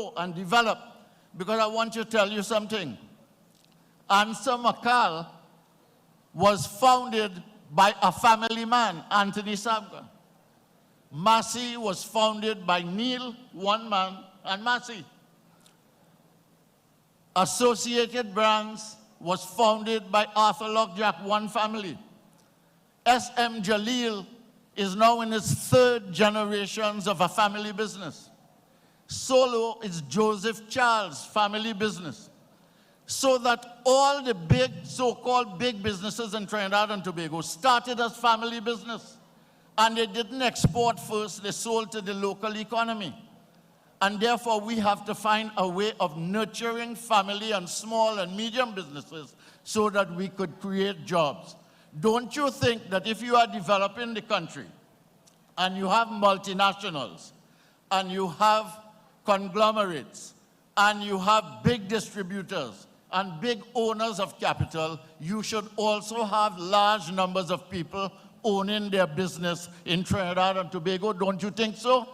grow and develop. Because I want to tell you something. Ansa Makal was founded by a family man, Anthony Sabga. Massey was founded by Neil, one man, and Massey. Associated Brands was founded by Arthur Lockjack, one family. S.M. Jalil is now in his third generations of a family business. Solo is Joseph Charles' family business. So that all the big, so-called big businesses in Trinidad and Tobago started as family business. And they didn't export first, they sold to the local economy. And therefore, we have to find a way of nurturing family and small and medium businesses so that we could create jobs. Don't you think that if you are developing the country and you have multinationals and you have conglomerates and you have big distributors and big owners of capital, you should also have large numbers of people owning their business in Trinidad and Tobago? Don't you think so?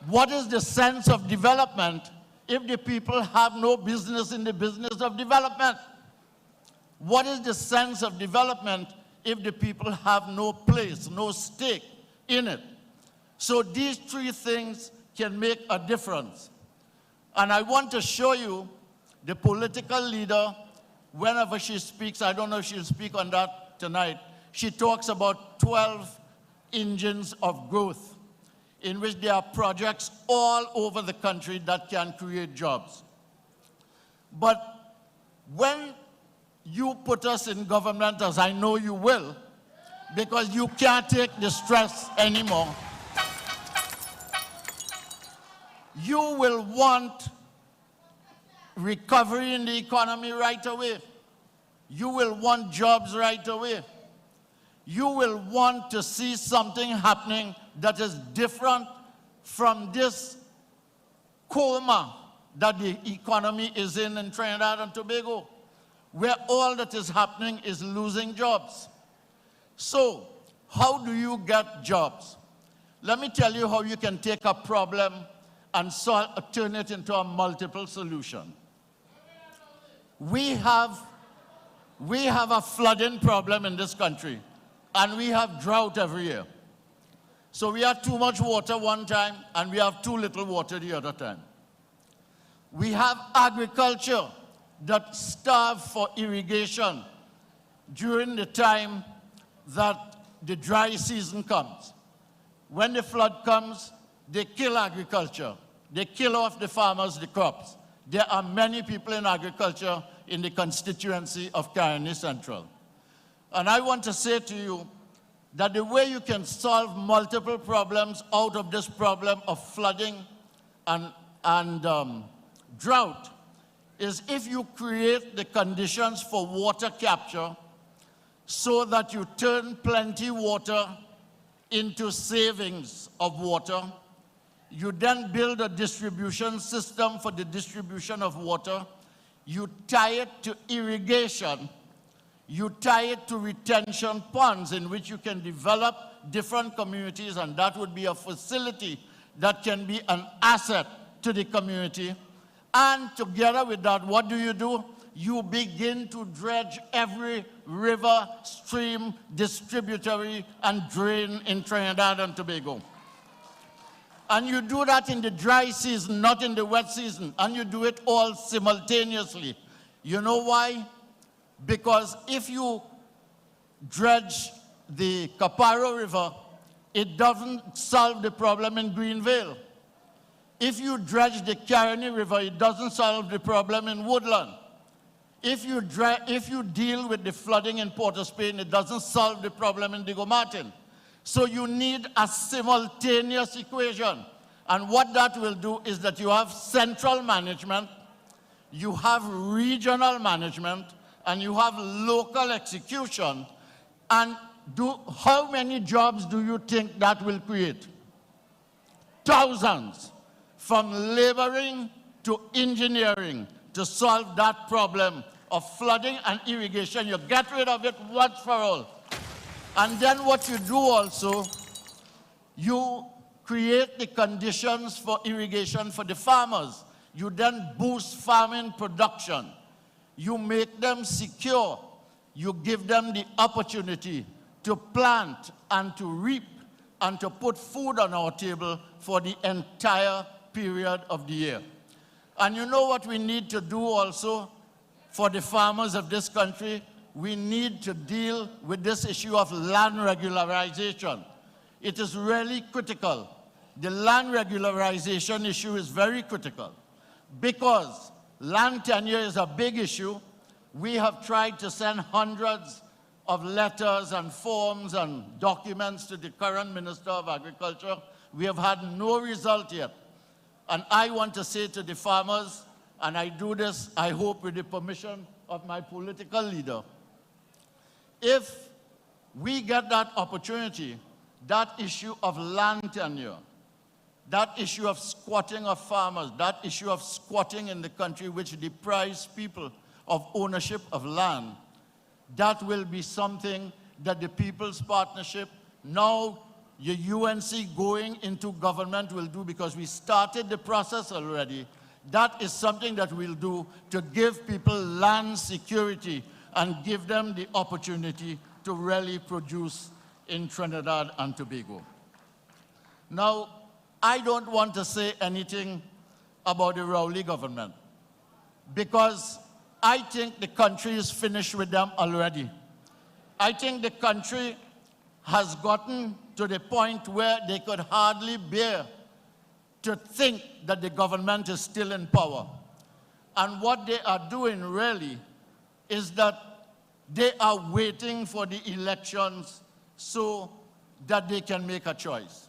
What is the sense of development if the people have no business in the business of development? What is the sense of development if the people have no place, no stake in it? So these three things can make a difference. And I want to show you the political leader, whenever she speaks, I don't know if she'll speak on that tonight, she talks about 12 engines of growth in which there are projects all over the country that can create jobs. But when you put us in government, as I know you will, because you can't take the stress anymore, you will want recovery in the economy right away. You will want jobs right away. You will want to see something happening that is different from this coma that the economy is in Trinidad and Tobago, where all that is happening is losing jobs. So, how do you get jobs? Let me tell you how you can take a problem and turn it into a multiple solution. We have a flooding problem in this country, and we have drought every year. So we have too much water one time, and we have too little water the other time. We have agriculture that starve for irrigation during the time that the dry season comes. When the flood comes, they kill agriculture. They kill off the farmers, the crops. There are many people in agriculture in the constituency of Caroni Central. And I want to say to you that the way you can solve multiple problems out of this problem of flooding and drought is if you create the conditions for water capture so that you turn plenty water into savings of water. You then build a distribution system for the distribution of water. You tie it to irrigation. You tie it to retention ponds in which you can develop different communities, and that would be a facility that can be an asset to the community. And together with that, what do? You begin to dredge every river, stream, distributary, and drain in Trinidad and Tobago. And you do that in the dry season, not in the wet season. And you do it all simultaneously. You know why? Because if you dredge the Caparo River, it doesn't solve the problem in Greenvale. If you dredge the Caroni River, it doesn't solve the problem in Woodland. If you deal with the flooding in Port of Spain, it doesn't solve the problem in Diego Martin. So you need a simultaneous equation. And what that will do is that you have central management, you have regional management, and you have local execution. And how many jobs do you think that will create? Thousands. From laboring to engineering to solve that problem of flooding and irrigation. You get rid of it once for all. And then what you do also, you create the conditions for irrigation for the farmers. You then boost farming production. You make them secure. You give them the opportunity to plant and to reap and to put food on our table for the entire period of the year. And you know what we need to do also for the farmers of this country? We need to deal with this issue of land regularization. It is really critical. The land regularization issue is very critical because land tenure is a big issue. We have tried to send hundreds of letters and forms and documents to the current Minister of Agriculture. We have had no result yet. And I want to say to the farmers, and I do this, I hope, with the permission of my political leader, if we get that opportunity, that issue of land tenure, that issue of squatting of farmers, that issue of squatting in the country which deprives people of ownership of land, that will be something that the People's Partnership, now your UNC going into government, will do, because we started the process already. That is something that we'll do to give people land security and give them the opportunity to really produce in Trinidad and Tobago. Now, I don't want to say anything about the Rowley government because I think the country is finished with them already. I think the country has gotten to the point where they could hardly bear to think that the government is still in power. And what they are doing really is that they are waiting for the elections so that they can make a choice.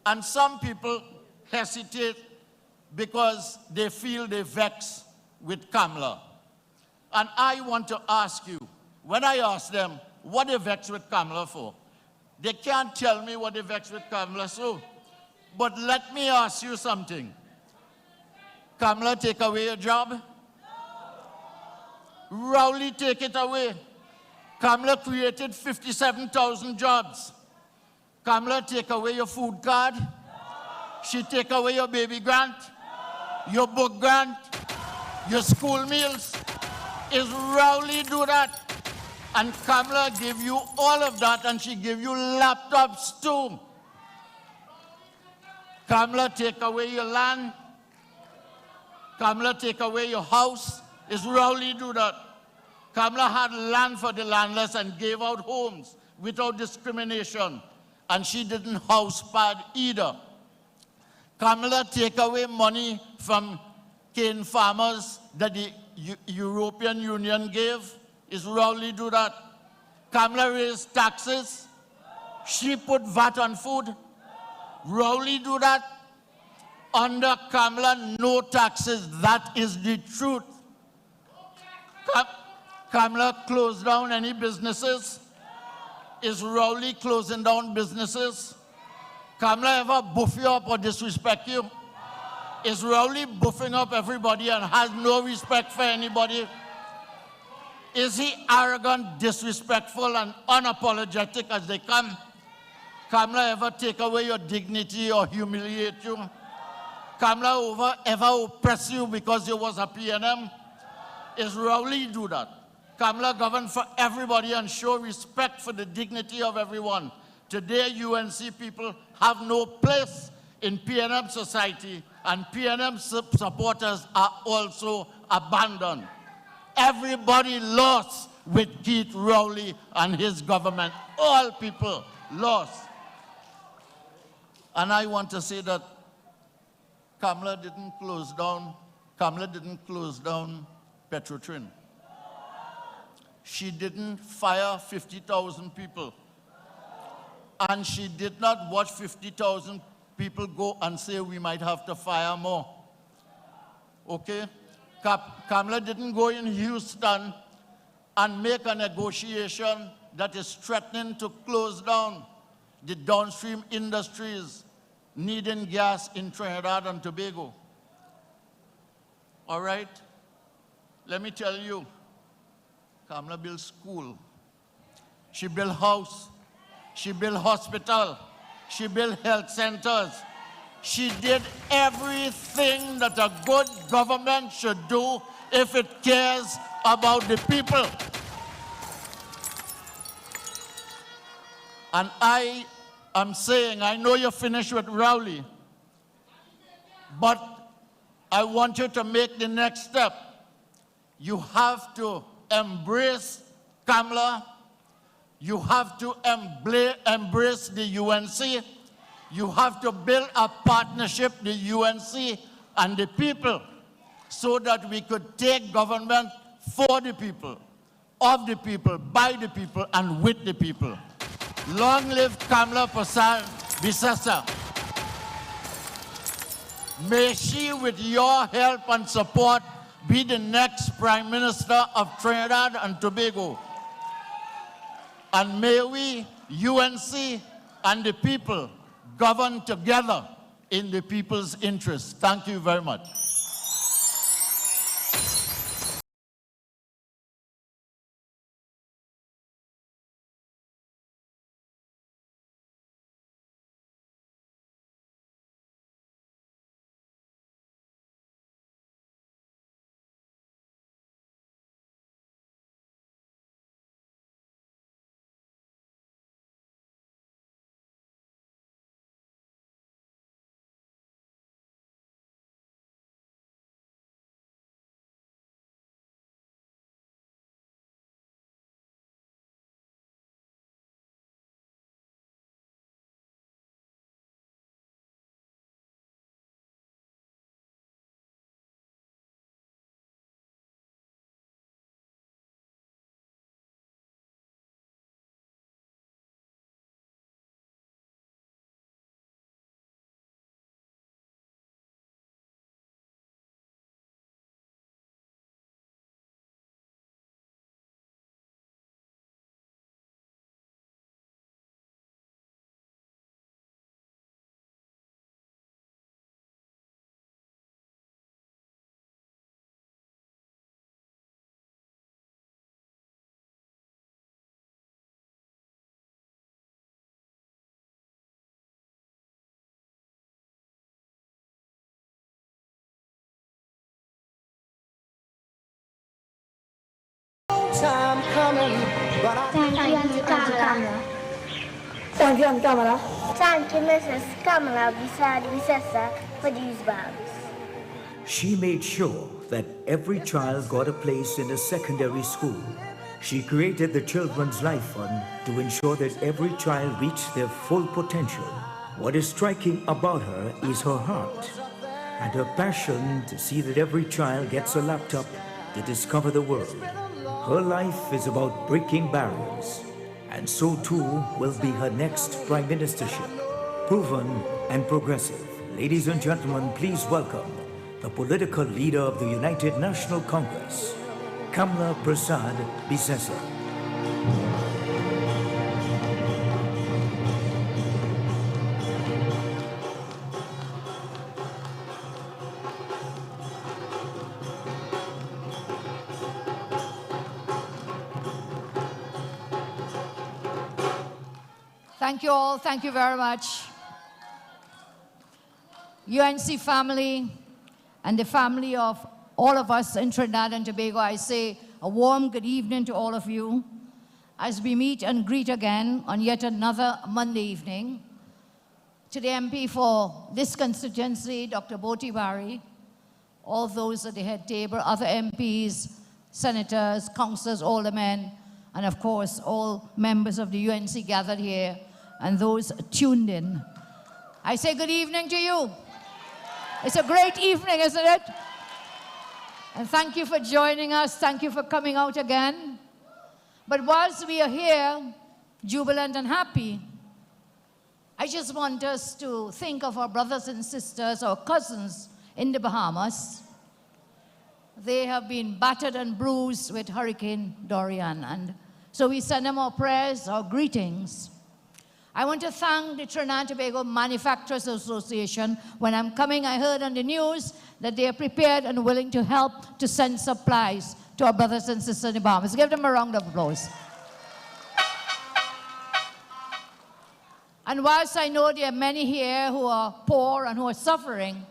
And some people hesitate because they feel they vex with Kamala. And I want to ask you, when I ask them, what they vex with Kamala for? They can't tell me what they vex with Kamala for. But let me ask you something. Kamala take away your job? Rowley take it away. Kamala created 57,000 jobs. Kamala take away your food card? She take away your baby grant? Your book grant? Your school meals? Is Rowley do that? And Kamala give you all of that, and she give you laptops too. Kamala take away your land. Kamala take away your house. Is Rowley do that? Kamala had land for the landless and gave out homes without discrimination. And she didn't house pad either. Kamala take away money from cane farmers that the European Union gave. Is Rowley do that? Kamala raised taxes. She put VAT on food. Rowley do that? Under Kamala, no taxes. That is the truth. Kamala closed down any businesses. Is Rowley closing down businesses? Kamala ever buff you up or disrespect you? Is Rowley buffing up everybody and has no respect for anybody? Is he arrogant, disrespectful, and unapologetic as they come? Kamala ever take away your dignity or humiliate you? Kamala ever oppress you because you was a PNM? Is Rowley do that? Kamala govern for everybody and show respect for the dignity of everyone. Today, UNC people have no place in PNM society, and PNM supporters are also abandoned. Everybody lost with Keith Rowley and his government. All people lost. And I want to say that Kamala didn't close down Petrotrin. She didn't fire 50,000 people. And she did not watch 50,000 people go and say we might have to fire more. Okay? Kamala didn't go in Houston and make a negotiation that is threatening to close down the downstream industries needing gas in Trinidad and Tobago. All right? Let me tell you, Kamala built school. She built house. She built hospital. She built health centers. She did everything that a good government should do if it cares about the people. And I am saying, I know you're finished with Rowley, but I want you to make the next step. You have to embrace Kamala. You have to embrace the UNC. You have to build a partnership, the UNC and the people, so that we could take government for the people, of the people, by the people, and with the people. Long live Kamala Prasad Bisesa. May she, with your help and support, be the next Prime Minister of Trinidad and Tobago. And may we, UNC and the people, govern together in the people's interest. Thank you very much. Time coming, but Thank you, Auntie Kamala. Thank you, Auntie Kamala. Thank you, Mrs. Kamala Bisesa, for these bags. She made sure that every child got a place in a secondary school. She created the Children's Life Fund to ensure that every child reached their full potential. What is striking about her is her heart and her passion to see that every child gets a laptop to discover the world. Her life is about breaking barriers, and so too will be her next prime ministership. Proven and progressive. Ladies and gentlemen, please welcome the political leader of the United National Congress, Kamala Prasad Bisesa. Thank you all. Thank you very much. UNC family and the family of all of us in Trinidad and Tobago, I say a warm good evening to all of you as we meet and greet again on yet another Monday evening. To the MP for this constituency, Dr. Boti Bari, all those at the head table, other MPs, senators, councillors, aldermen, and of course all members of the UNC gathered here and those tuned in. I say good evening to you. It's a great evening, isn't it? And thank you for joining us. Thank you for coming out again. But whilst we are here, jubilant and happy, I just want us to think of our brothers and sisters, our cousins in the Bahamas. They have been battered and bruised with Hurricane Dorian. And so we send them our prayers, our greetings. I want to thank the Trinidad and Tobago Manufacturers Association. When I'm coming, I heard on the news that they are prepared and willing to help to send supplies to our brothers and sisters in the Bahamas. Give them a round of applause. And whilst I know there are many here who are poor and who are suffering,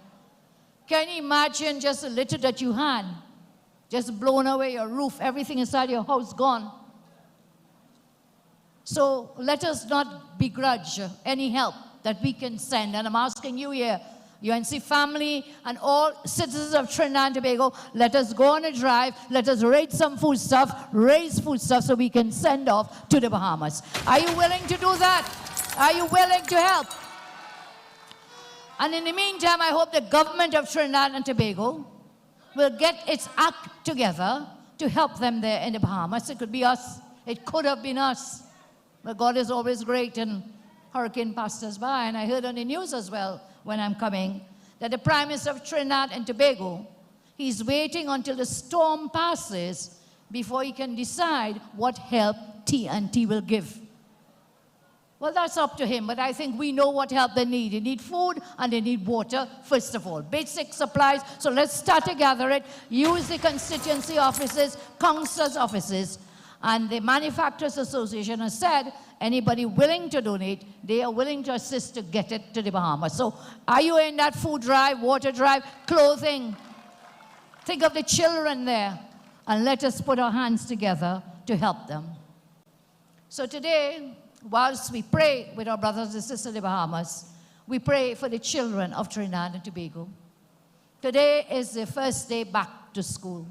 can you imagine just the little that you had? Just blown away, your roof, everything inside your house gone. So let us not begrudge any help that we can send. And I'm asking you here, UNC family and all citizens of Trinidad and Tobago, let us go on a drive, let us raise some foodstuff, so we can send off to the Bahamas. Are you willing to do that? Are you willing to help? And in the meantime, I hope the government of Trinidad and Tobago will get its act together to help them there in the Bahamas. It could be us. It could have been us. But God is always great, and hurricane passed us by. And I heard on the news as well when I'm coming that the Prime Minister of Trinidad and Tobago, he's waiting until the storm passes before he can decide what help TNT will give. Well, that's up to him, but I think we know what help they need. They need food and they need water, first of all. Basic supplies. So let's start to gather it. Use the constituency offices, councillors' offices. And the Manufacturers Association has said anybody willing to donate, they are willing to assist to get it to the Bahamas. So are you in that food drive, water drive, clothing? Think of the children there. And let us put our hands together to help them. So today, whilst we pray with our brothers and sisters in the Bahamas, we pray for the children of Trinidad and Tobago. Today is the first day back to school.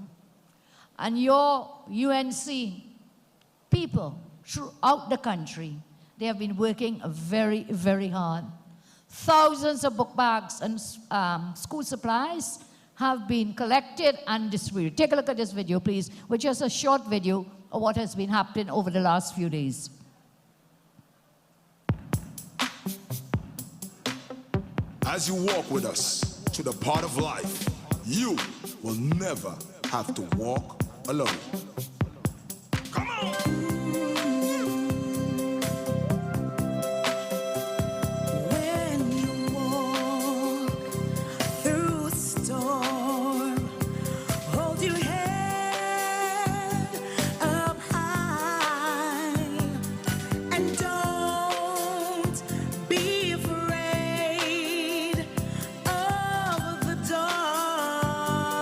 And your UNC people throughout the country, they have been working very, very hard. Thousands of book bags and school supplies have been collected and distributed. Take a look at this video, please, which is a short video of what has been happening over the last few days. As you walk with us to the part of life, you will never have to walk alone. Come on! When you walk through a storm, hold your head up high and don't be afraid of the dark.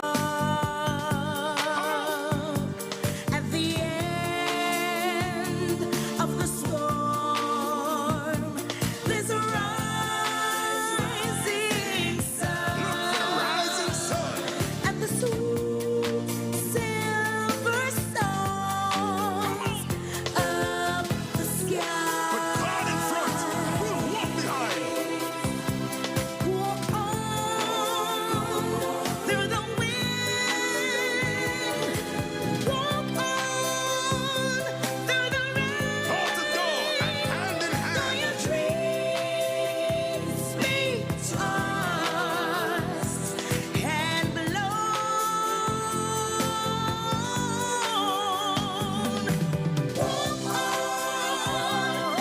At the end of the storm, there's a rising sun, and the sweet silver songs of the sky. With God in front, we'll walk behind. Walk on through the wind. Walk on through the rain. Door to door and hand in Though hand. your dreams be tossed and blown. Walk on,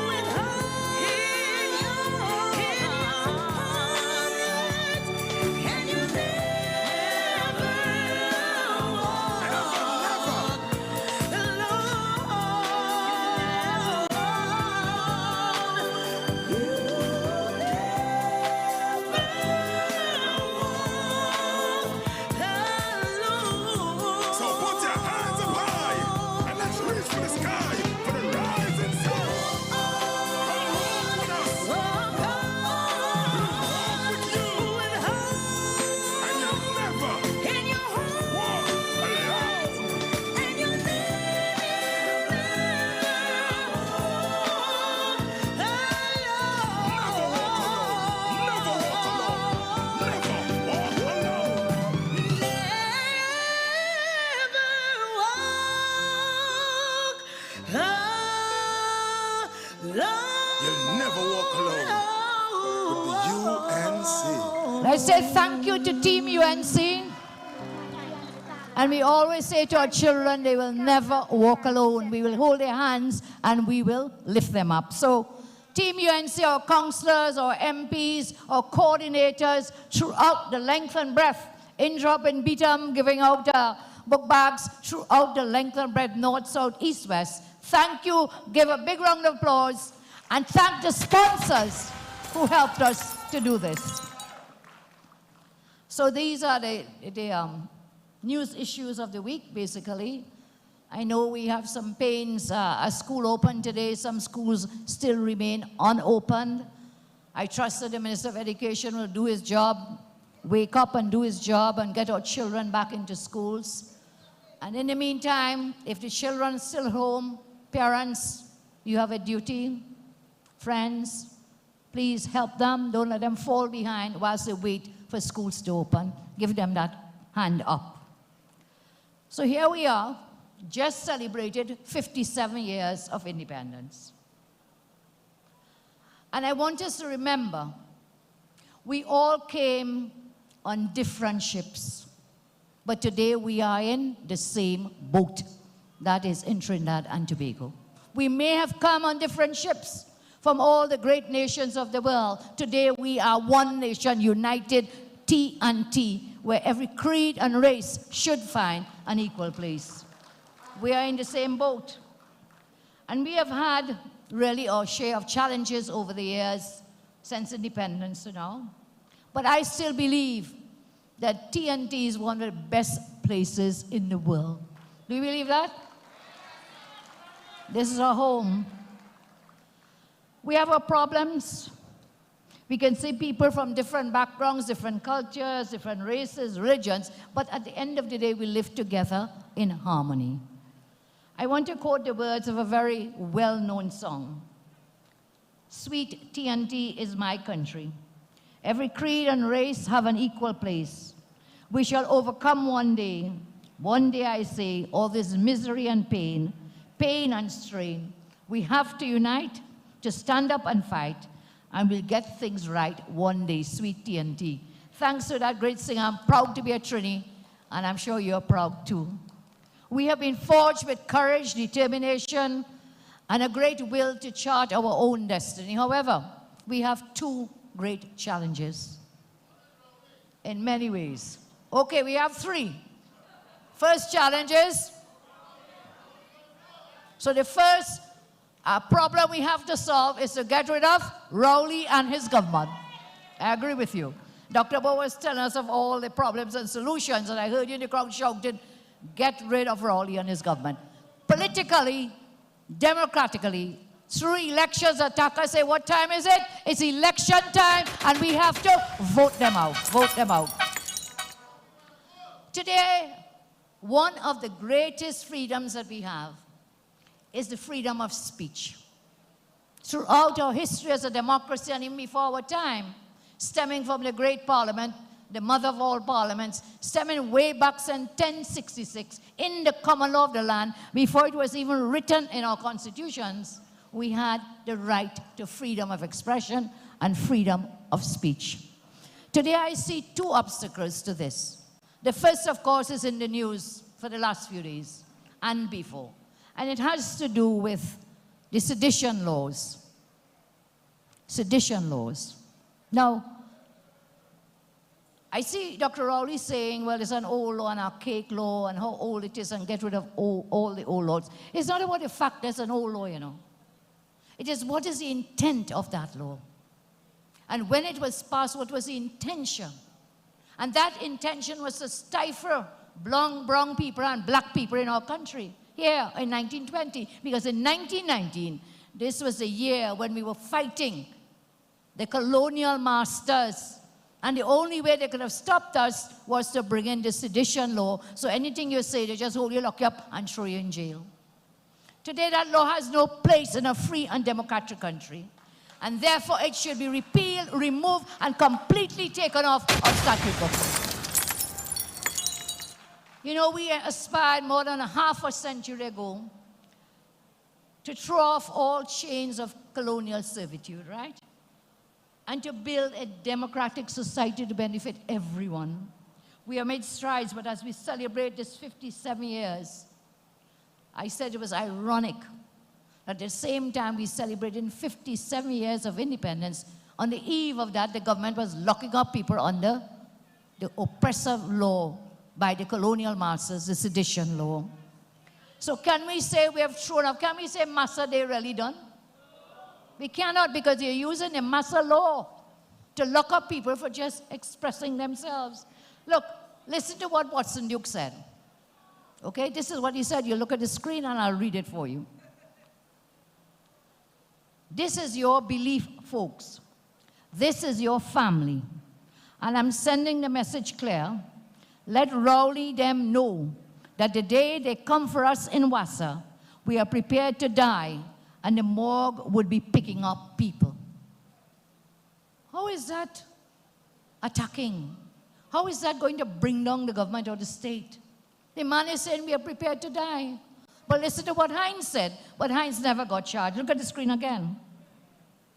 with hope in your heart, and you never walk So put your hands up high and let's reach for the sky for the rising sun. Come walk with us. We'll walk with you. And you'll never walk alone. Never walk alone. Never walk alone. Never walk alone. You'll never walk alone with the UNC. Let's say thank you to Team UNC. And we always say to our children, they will never walk alone. We will hold their hands and we will lift them up. So Team UNC, or councillors, or MPs, or coordinators throughout the length and breadth, Indrop and Beatham giving out book bags throughout the length and breadth, north, south, east, west. Thank you. Give a big round of applause. And thank the sponsors who helped us to do this. So these are the news issues of the week, basically. I know we have some pains. A school opened today. Some schools still remain unopened. I trust that the Minister of Education will do his job, wake up and do his job and get our children back into schools. And in the meantime, if the children are still home, parents, you have a duty. Friends, please help them. Don't let them fall behind whilst they wait for schools to open. Give them that hand up. So here we are, just celebrated 57 years of independence. And I want us to remember, we all came on different ships, but today we are in the same boat, that is in Trinidad and Tobago. We may have come on different ships from all the great nations of the world. Today we are one nation, united, T&T, where every creed and race should find an equal place. We are in the same boat. And we have had really our share of challenges over the years since independence to now. But I still believe that T&T is one of the best places in the world. Do you believe that? This is our home. We have our problems. We can see people from different backgrounds, different cultures, different races, religions, but at the end of the day, we live together in harmony. I want to quote the words of a very well-known song. Sweet T&T is my country. Every creed and race have an equal place. We shall overcome one day. One day, I say, all this misery and pain and strain. We have to unite, to stand up and fight, and we'll get things right one day, sweet T&T. Thanks to that great singer, I'm proud to be a Trini, and I'm sure you're proud too. We have been forged with courage, determination, and a great will to chart our own destiny. However, we have two great challenges in many ways. Okay, we have three. First challenge is, so the first problem we have to solve is to get rid of Rowley and his government. I agree with you. Dr. Bo was telling us of all the problems and solutions, and I heard you in the crowd shouted, get rid of Rowley and his government. Politically, democratically, through elections, attackers say, what time is it? It's election time, and we have to vote them out. Vote them out. Today, one of the greatest freedoms that we have is the freedom of speech. Throughout our history as a democracy and even before our time, stemming from the great parliament, the mother of all parliaments, stemming way back in 1066, in the common law of the land, before it was even written in our constitutions, we had the right to freedom of expression and freedom of speech. Today I see two obstacles to this. The first, of course, is in the news for the last few days and before. And it has to do with the sedition laws. Sedition laws. Now, I see Dr. Rowley saying, well, it's an old law, an archaic law, and how old it is, and get rid of all the old laws. It's not about the fact there's an old law, you know. It is what is the intent of that law. And when it was passed, what was the intention? And that intention was to stifle brown people and black people in our country here in 1920. Because in 1919, this was the year when we were fighting the colonial masters. And the only way they could have stopped us was to bring in the sedition law. So anything you say, they just hold you, lock you up, and throw you in jail. Today, that law has no place in a free and democratic country. And therefore, it should be repealed, removed, and completely taken off our statute books. You know, we aspired more than a half a century ago to throw off all chains of colonial servitude, right? And to build a democratic society to benefit everyone. We have made strides, but as we celebrate this 57 years, I said it was ironic. At the same time, we celebrated 57 years of independence. On the eve of that, the government was locking up people under the oppressive law by the colonial masters, the sedition law. So can we say we have thrown up? Can we say Massa Day really done? We cannot, because you're using the Massa law to lock up people for just expressing themselves. Look, listen to what Watson Duke said. Okay, this is what he said. You look at the screen and I'll read it for you. This is your belief, folks. This is your family. And I'm sending the message clear. Let Rowley them know that the day they come for us in Wassa, we are prepared to die, and the morgue would be picking up people. How is that attacking? How is that going to bring down the government or the state? The man is saying we are prepared to die. But listen to what Hines said. But Hines never got charged. Look at the screen again.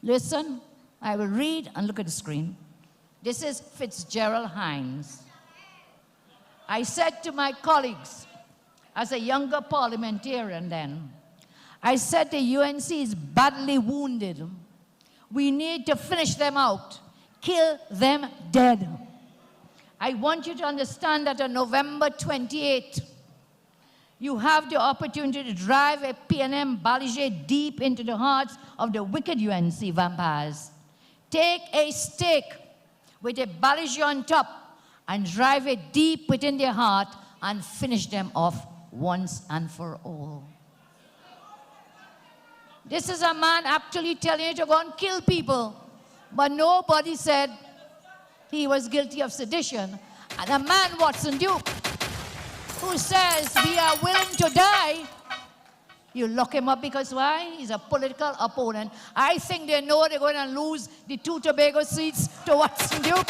Listen, I will read and look at the screen. This is Fitzgerald Hines. I said to my colleagues, as a younger parliamentarian then, I said the UNC is badly wounded. We need to finish them out, kill them dead. I want you to understand that on November 28th, you have the opportunity to drive a P&M Balliget deep into the hearts of the wicked UNC vampires. Take a stake with a Balliget on top and drive it deep within their heart and finish them off once and for all. This is a man actually telling you to go and kill people, but nobody said he was guilty of sedition. And a man, Watson Duke, who says we are willing to die, you lock him up because why? He's a political opponent. I think they know they're going to lose the 2 Tobago seats to Watson Duke.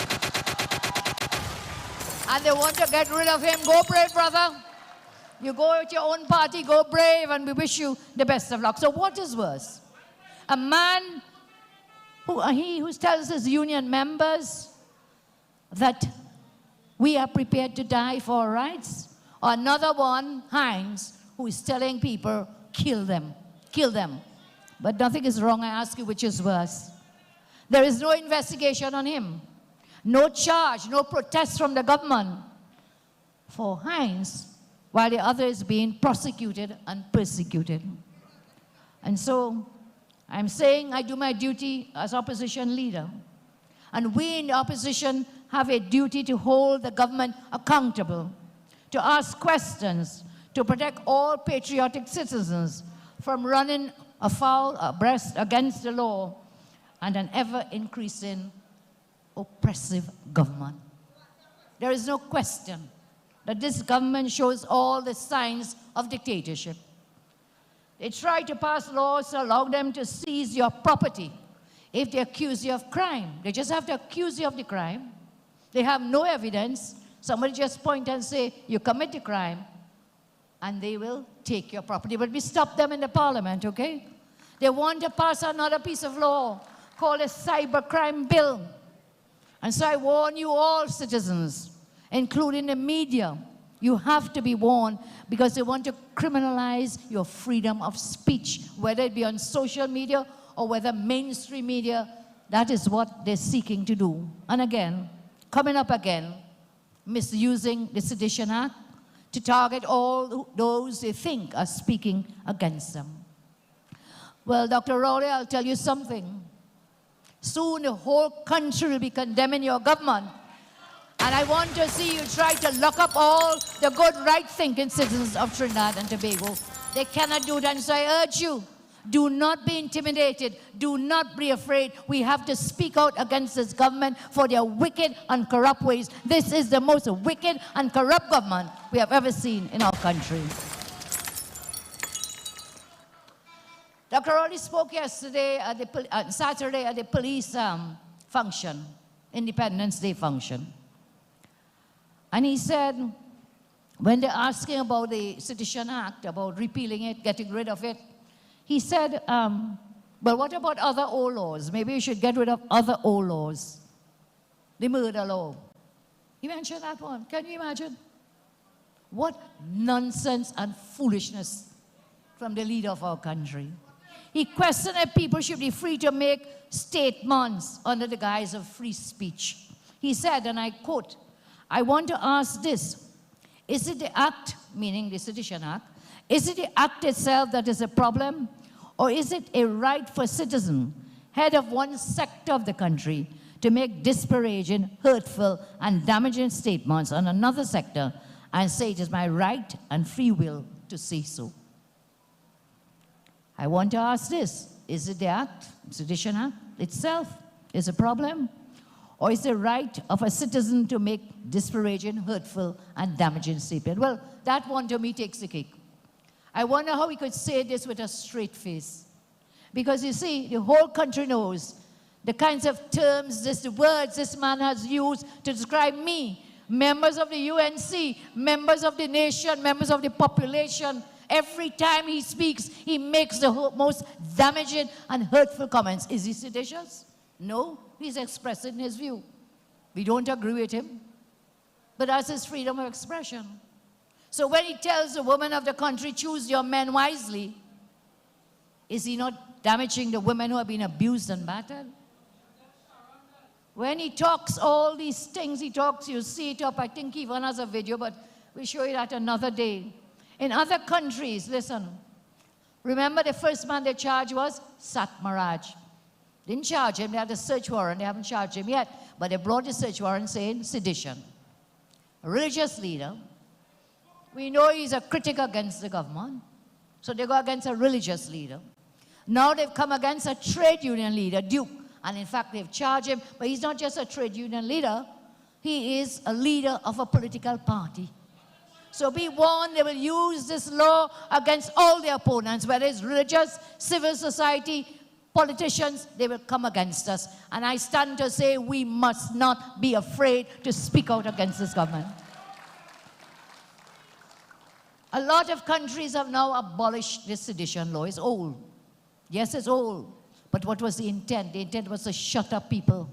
And they want to get rid of him. Go brave, brother. You go with your own party, go brave, and we wish you the best of luck. So what is worse? A man who tells his union members that we are prepared to die for our rights? Or another one, Hines, who is telling people, kill them, kill them. But nothing is wrong. I ask you, which is worse? There is no investigation on him. No charge, no protest from the government for Hines, while the other is being prosecuted and persecuted. And so I'm saying I do my duty as opposition leader. And we in the opposition have a duty to hold the government accountable, to ask questions, to protect all patriotic citizens from running afoul, abreast against the law, and an ever-increasing oppressive government. There is no question that this government shows all the signs of dictatorship. They try to pass laws to allow them to seize your property if they accuse you of crime. They just have to accuse you of the crime. They have no evidence. Somebody just point and say, you commit the crime, and they will take your property. But we stop them in the parliament, okay? They want to pass another piece of law called a cybercrime bill. And so I warn you all, citizens, including the media, you have to be warned, because they want to criminalize your freedom of speech, whether it be on social media or whether mainstream media. That is what they're seeking to do. And again, coming up again, misusing the Sedition Act to target all those they think are speaking against them. Well, Dr. Rowley, I'll tell you something. Soon the whole country will be condemning your government. And I want to see you try to lock up all the good, right-thinking citizens of Trinidad and Tobago. They cannot do that. And so I urge you, do not be intimidated. Do not be afraid. We have to speak out against this government for their wicked and corrupt ways. This is the most wicked and corrupt government we have ever seen in our country. Dr. Rowley spoke yesterday, Saturday at the police function, Independence Day function. And he said, when they're asking about the Sedition Act, about repealing it, getting rid of it, he said, well, what about other old laws? Maybe we should get rid of other old laws. The murder law. He mentioned that one. Can you imagine? What nonsense and foolishness from the leader of our country. He questioned if people should be free to make statements under the guise of free speech. He said, and I quote, I want to ask this, is it the act, meaning the Sedition Act, Is it the act itself that is a problem? Or is it a right for citizen, head of one sector of the country, to make disparaging, hurtful, and damaging statements on another sector and say it is my right and free will to say so? I want to ask this. Is it the act, Sedition Act itself is a problem? Or is the right of a citizen to make disparaging, hurtful, and damaging statements? Well, that one to me takes the cake. I wonder how we could say this with a straight face. Because you see, the whole country knows the kinds of terms, the words this man has used to describe me, members of the UNC, members of the nation, members of the population. Every time he speaks, he makes the most damaging and hurtful comments. Is he seditious? No, he's expressing his view. We don't agree with him, but that's his freedom of expression. So when he tells the women of the country, choose your men wisely, is he not damaging the women who have been abused and battered? When he talks all these things, he talks, you see it up, I think he even has a video, but we'll show you that another day. In other countries, listen, remember the first man they charged was Sat Maharaj. Didn't charge him, they had a search warrant, they haven't charged him yet, but they brought the search warrant saying sedition. A religious leader. We know he's a critic against the government, so they go against a religious leader. Now they've come against a trade union leader, Duke, and in fact they've charged him, but he's not just a trade union leader, he is a leader of a political party. So be warned, they will use this law against all their opponents, whether it's religious, civil society, politicians, they will come against us. And I stand to say we must not be afraid to speak out against this government. A lot of countries have now abolished this sedition law. It's old. Yes, it's old. But what was the intent? The intent was to shut up people,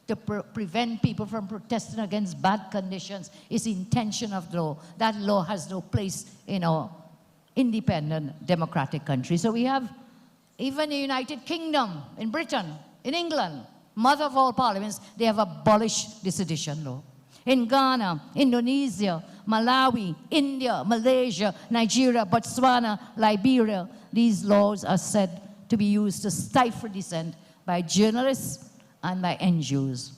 to prevent people from protesting against bad conditions. It's the intention of the law. That law has no place in our independent democratic country. So we have even the United Kingdom, in Britain, in England, mother of all parliaments, they have abolished the sedition law. In Ghana, Indonesia, Malawi, India, Malaysia, Nigeria, Botswana, Liberia, these laws are said to be used to stifle dissent by journalists and by NGOs.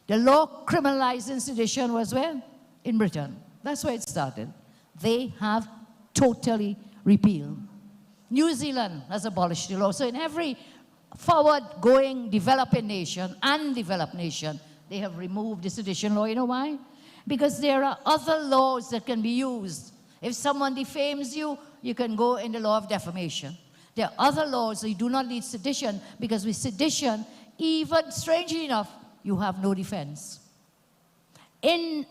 The law criminalizing sedition was where? In Britain. That's where it started. They have totally repealed. New Zealand has abolished the law. So in every forward-going developing nation and developed nation, they have removed the sedition law. You know why? Because there are other laws that can be used. If someone defames you, you can go in the law of defamation. There are other laws that you do not need sedition, because with sedition, even strangely enough, you have no defense. In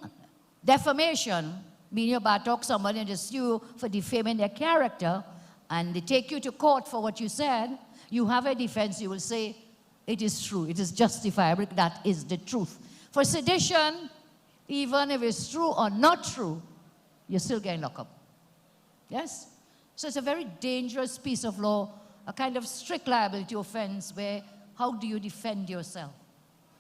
defamation, meaning you talk somebody and they sue you for defaming their character, and they take you to court for what you said, you have a defense. You will say, it is true, it is justifiable, that is the truth. For sedition, even if it's true or not true, you're still getting locked up. Yes? So it's a very dangerous piece of law, a kind of strict liability offense where how do you defend yourself?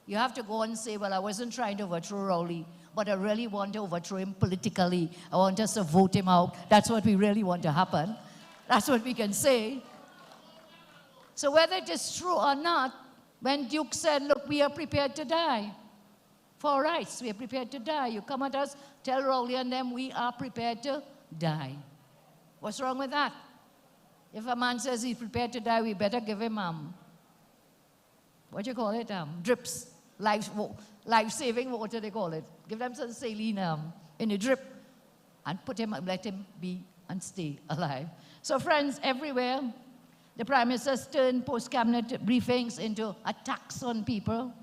You have to go and say, well, I wasn't trying to overthrow Rowley, but I really want to overthrow him politically. I want us to vote him out. That's what we really want to happen. That's what we can say. So whether it is true or not, when Duke said, look, we are prepared to die for our rights, we are prepared to die. You come at us, tell Rowley and them, we are prepared to die. What's wrong with that? If a man says he's prepared to die, we better give him, what do you call it? Drips, life-saving water, they call it. Give them some saline in a drip and put him, let him be and stay alive. So friends, everywhere, the Prime Minister's turned post-cabinet briefings into attacks on people.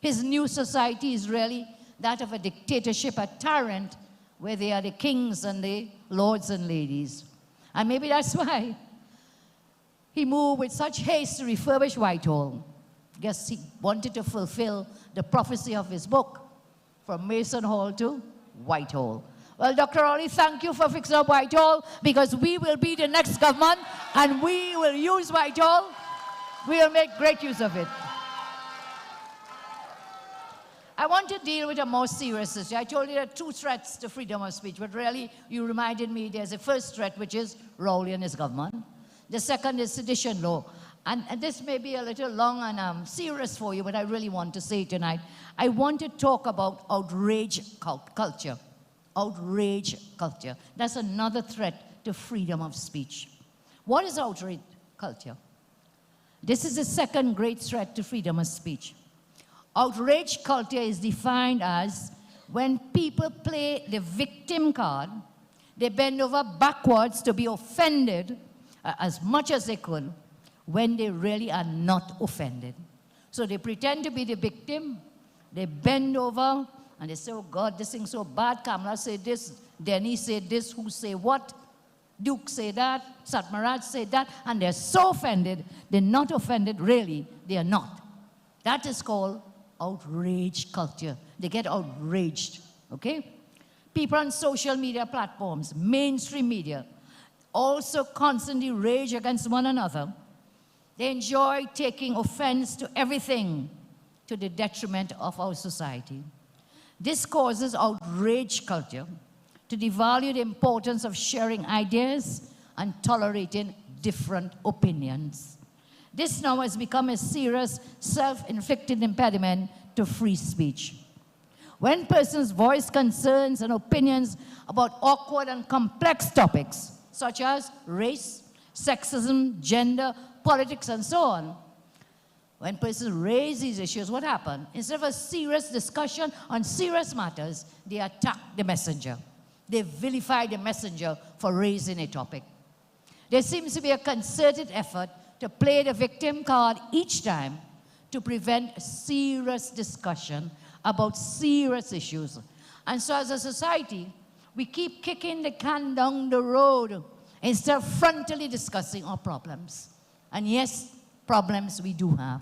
His new society is really that of a dictatorship, a tyrant, where they are the kings and the lords and ladies. And maybe that's why he moved with such haste to refurbish Whitehall. Guess he wanted to fulfill the prophecy of his book, from Mason Hall to Whitehall. Well, Dr. Rowley, thank you for fixing up Whitehall, because we will be the next government and we will use Whitehall. We will make great use of it. I want to deal with a more serious issue. I told you there are two threats to freedom of speech, but really you reminded me there's a first threat, which is Rowley and his government. The second is sedition law. And this may be a little long and serious for you, but I really want to say tonight. I want to talk about outrage culture. Outrage culture. That's another threat to freedom of speech. What is outrage culture? This is the second great threat to freedom of speech. Outrage culture is defined as when people play the victim card, they bend over backwards to be offended as much as they could when they really are not offended. So they pretend to be the victim, they bend over, and they say, oh God, this thing's so bad, Kamala said this, Denny said this, who say what? Duke say that, Satmaraj say that, and they're so offended, they're not offended, really, they are not. That is called outrage culture. They get outraged, okay? People on social media platforms, mainstream media, also constantly rage against one another. They enjoy taking offense to everything to the detriment of our society. This causes outrage culture to devalue the importance of sharing ideas and tolerating different opinions. This now has become a serious self-inflicted impediment to free speech. When persons voice concerns and opinions about awkward and complex topics, such as race, sexism, gender, politics, and so on, when persons raise these issues, what happens? Instead of a serious discussion on serious matters, they attack the messenger. They vilify the messenger for raising a topic. There seems to be a concerted effort to play the victim card each time to prevent serious discussion about serious issues. And so as a society, we keep kicking the can down the road instead of frontally discussing our problems. And yes, problems we do have.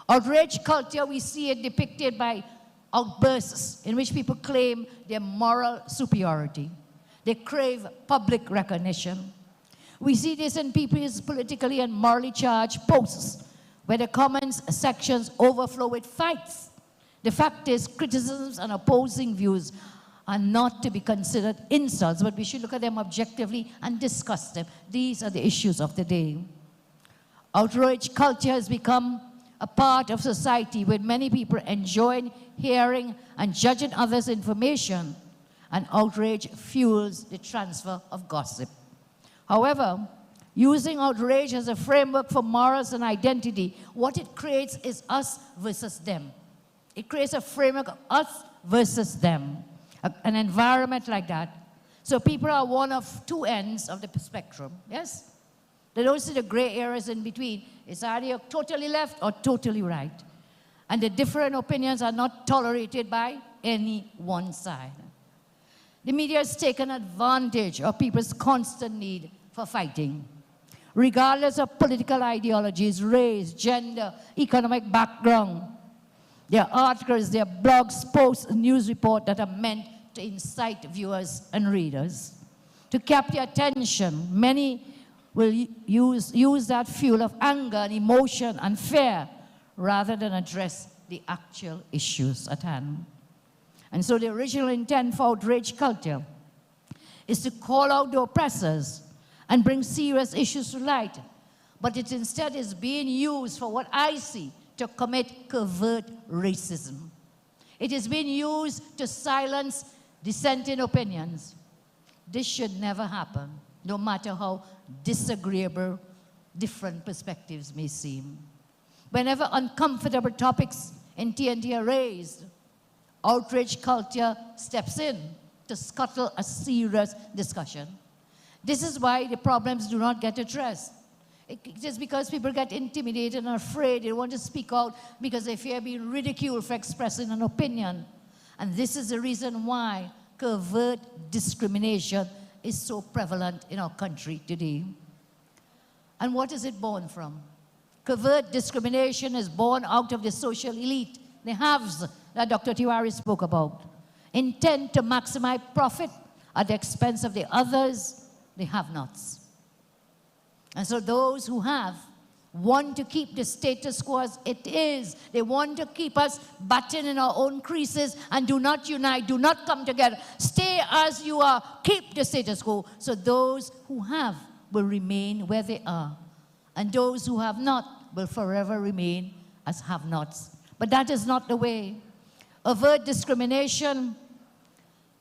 Outrage culture, we see it depicted by outbursts in which people claim their moral superiority. They crave public recognition. We see this in people's politically and morally charged posts, where the comments sections overflow with fights. The fact is, criticisms and opposing views are not to be considered insults, but we should look at them objectively and discuss them. These are the issues of the day. Outrage culture has become a part of society with many people enjoying hearing and judging others' information, and outrage fuels the transfer of gossip. However, using outrage as a framework for morals and identity, what it creates is us versus them. It creates a framework of us versus them, an environment like that. So people are one of two ends of the spectrum, yes? They don't see the gray areas in between. It's either you're totally left or totally right. And the different opinions are not tolerated by any one side. The media has taken advantage of people's constant need for fighting. Regardless of political ideologies, race, gender, economic background, there are articles, there are blogs, posts, news reports that are meant to incite viewers and readers. To capture attention, many will use that fuel of anger and emotion and fear rather than address the actual issues at hand. And so the original intent for outrage culture is to call out the oppressors and bring serious issues to light. But it instead is being used for what I see to commit covert racism. It is being used to silence dissenting opinions. This should never happen, no matter how disagreeable different perspectives may seem. Whenever uncomfortable topics in TNT are raised, outrage culture steps in to scuttle a serious discussion. This is why the problems do not get addressed. It is because people get intimidated and afraid. They want to speak out because they fear being ridiculed for expressing an opinion. And this is the reason why covert discrimination is so prevalent in our country today. And what is it born from? Covert discrimination is born out of the social elite, the haves that Dr. Tiwari spoke about, intent to maximize profit at the expense of the others, the have-nots. And so those who have want to keep the status quo as it is. They want to keep us butting in our own creases and do not unite, do not come together. Stay as you are, keep the status quo. So those who have will remain where they are, and those who have not will forever remain as have-nots. But that is not the way. Overt discrimination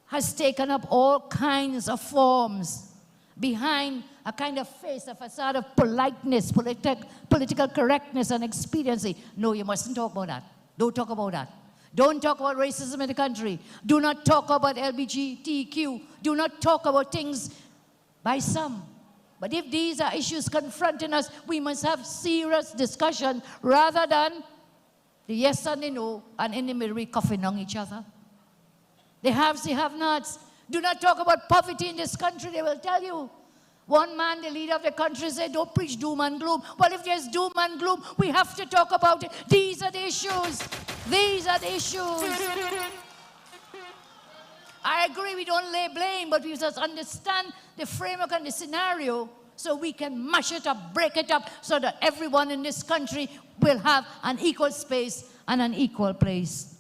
has taken up all kinds of forms behind a kind of face, a facade of politeness, political correctness and expediency. No, you mustn't talk about that. Don't talk about that. Don't talk about racism in the country. Do not talk about LGBTQ. Do not talk about things by some. But if these are issues confronting us, we must have serious discussion rather than the yes and the no, and in the middle we coughing on each other. The haves, the have-nots. Do not talk about poverty in this country, they will tell you. One man, the leader of the country, said, don't preach doom and gloom. Well, if there's doom and gloom, we have to talk about it. These are the issues. These are the issues. I agree we don't lay blame, but we must understand the framework and the scenario so we can mash it up, break it up, so that everyone in this country will have an equal space and an equal place.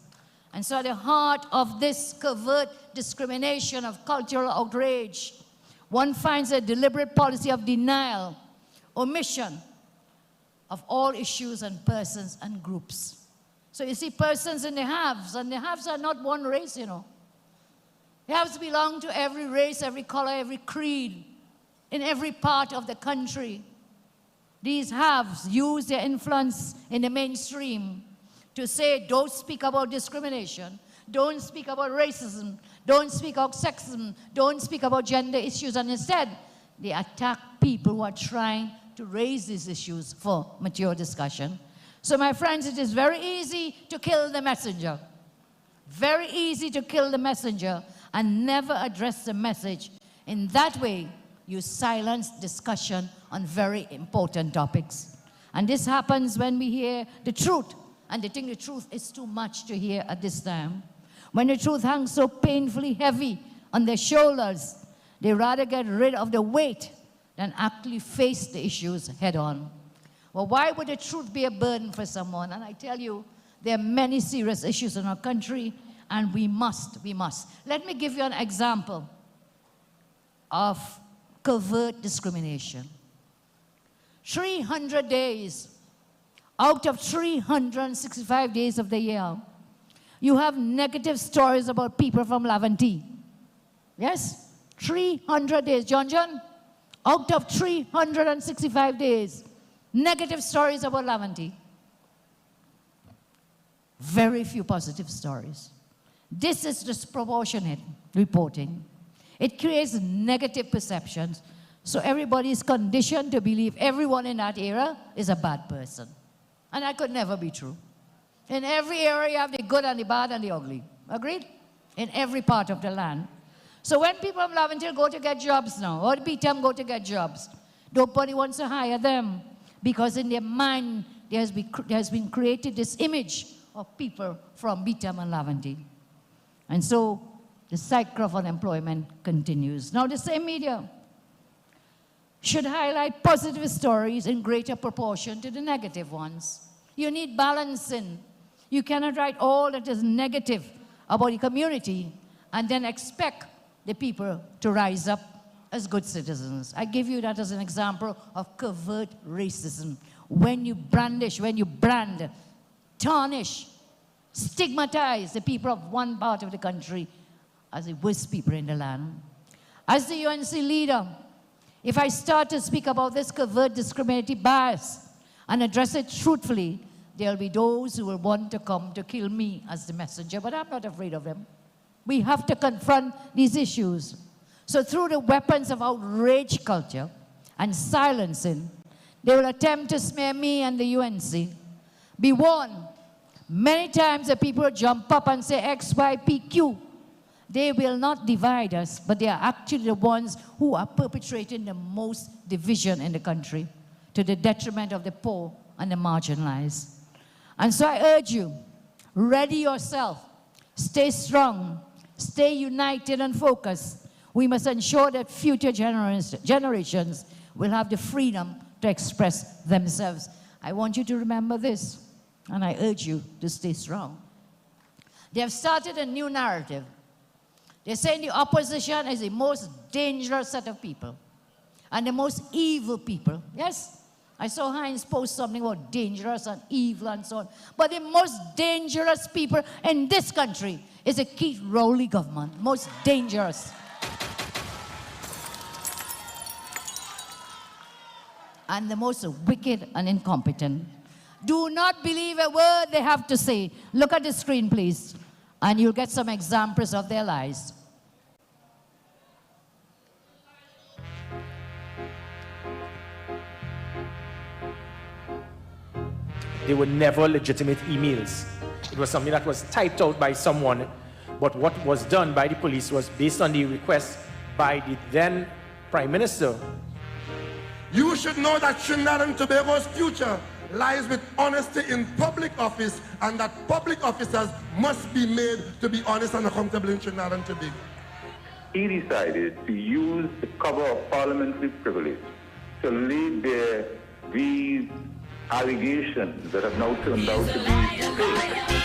And so at the heart of this covert discrimination of cultural outrage, one finds a deliberate policy of denial, omission of all issues and persons and groups. So you see persons and the haves are not one race, you know. The haves belong to every race, every color, every creed, in every part of the country. These haves use their influence in the mainstream to say, don't speak about discrimination, don't speak about racism, don't speak about sexism, don't speak about gender issues, and instead, they attack people who are trying to raise these issues for mature discussion. So my friends, it is very easy to kill the messenger. Very easy to kill the messenger and never address the message. In that way, you silence discussion on very important topics. And this happens when we hear the truth, and they think the truth is too much to hear at this time. When the truth hangs so painfully heavy on their shoulders, they rather get rid of the weight than actually face the issues head on. Well, why would the truth be a burden for someone? And I tell you, there are many serious issues in our country, and we must. Let me give you an example of covert discrimination. 300 days out of 365 days of the year, you have negative stories about people from Laventille. Yes? 300 days. John, out of 365 days, negative stories about Laventille. Very few positive stories. This is disproportionate reporting. It creates negative perceptions, so everybody is conditioned to believe everyone in that area is a bad person. And that could never be true. In every area, you have the good and the bad and the ugly. Agreed? In every part of the land. So when people from Laventille go to get jobs now, or BTM go to get jobs, nobody wants to hire them because in their mind, there has been created this image of people from BTM and Laventille. And so the cycle of unemployment continues. Now the same media should highlight positive stories in greater proportion to the negative ones. You need balancing. You cannot write all that is negative about the community and then expect the people to rise up as good citizens. I give you that as an example of covert racism. When you brandish, when you brand, tarnish, stigmatize the people of one part of the country as the worst people in the land. As the UNC leader, if I start to speak about this covert discriminatory bias and address it truthfully, there will be those who will want to come to kill me as the messenger, but I'm not afraid of them. We have to confront these issues. So through the weapons of outrage culture and silencing, they will attempt to smear me and the UNC. Be warned, many times the people jump up and say X, Y, P, Q. They will not divide us, but they are actually the ones who are perpetrating the most division in the country to the detriment of the poor and the marginalized. And so I urge you, ready yourself, stay strong, stay united and focused. We must ensure that future generations will have the freedom to express themselves. I want you to remember this, and I urge you to stay strong. They have started a new narrative. They're saying the opposition is the most dangerous set of people and the most evil people. Yes, I saw Heinz post something about dangerous and evil and so on. But the most dangerous people in this country is the Keith Rowley government. Most dangerous. And the most wicked and incompetent. Do not believe a word they have to say. Look at the screen, please, and you'll get some examples of their lies. They were never legitimate emails. It was something that was typed out by someone, but what was done by the police was based on the request by the then Prime Minister. You should know that Trinidad and Tobago's future lies with honesty in public office, and that public officers must be made to be honest and accountable in Trinidad and Tobago. He decided to use the cover of parliamentary privilege to lay bare these allegations that have now turned out to be fake.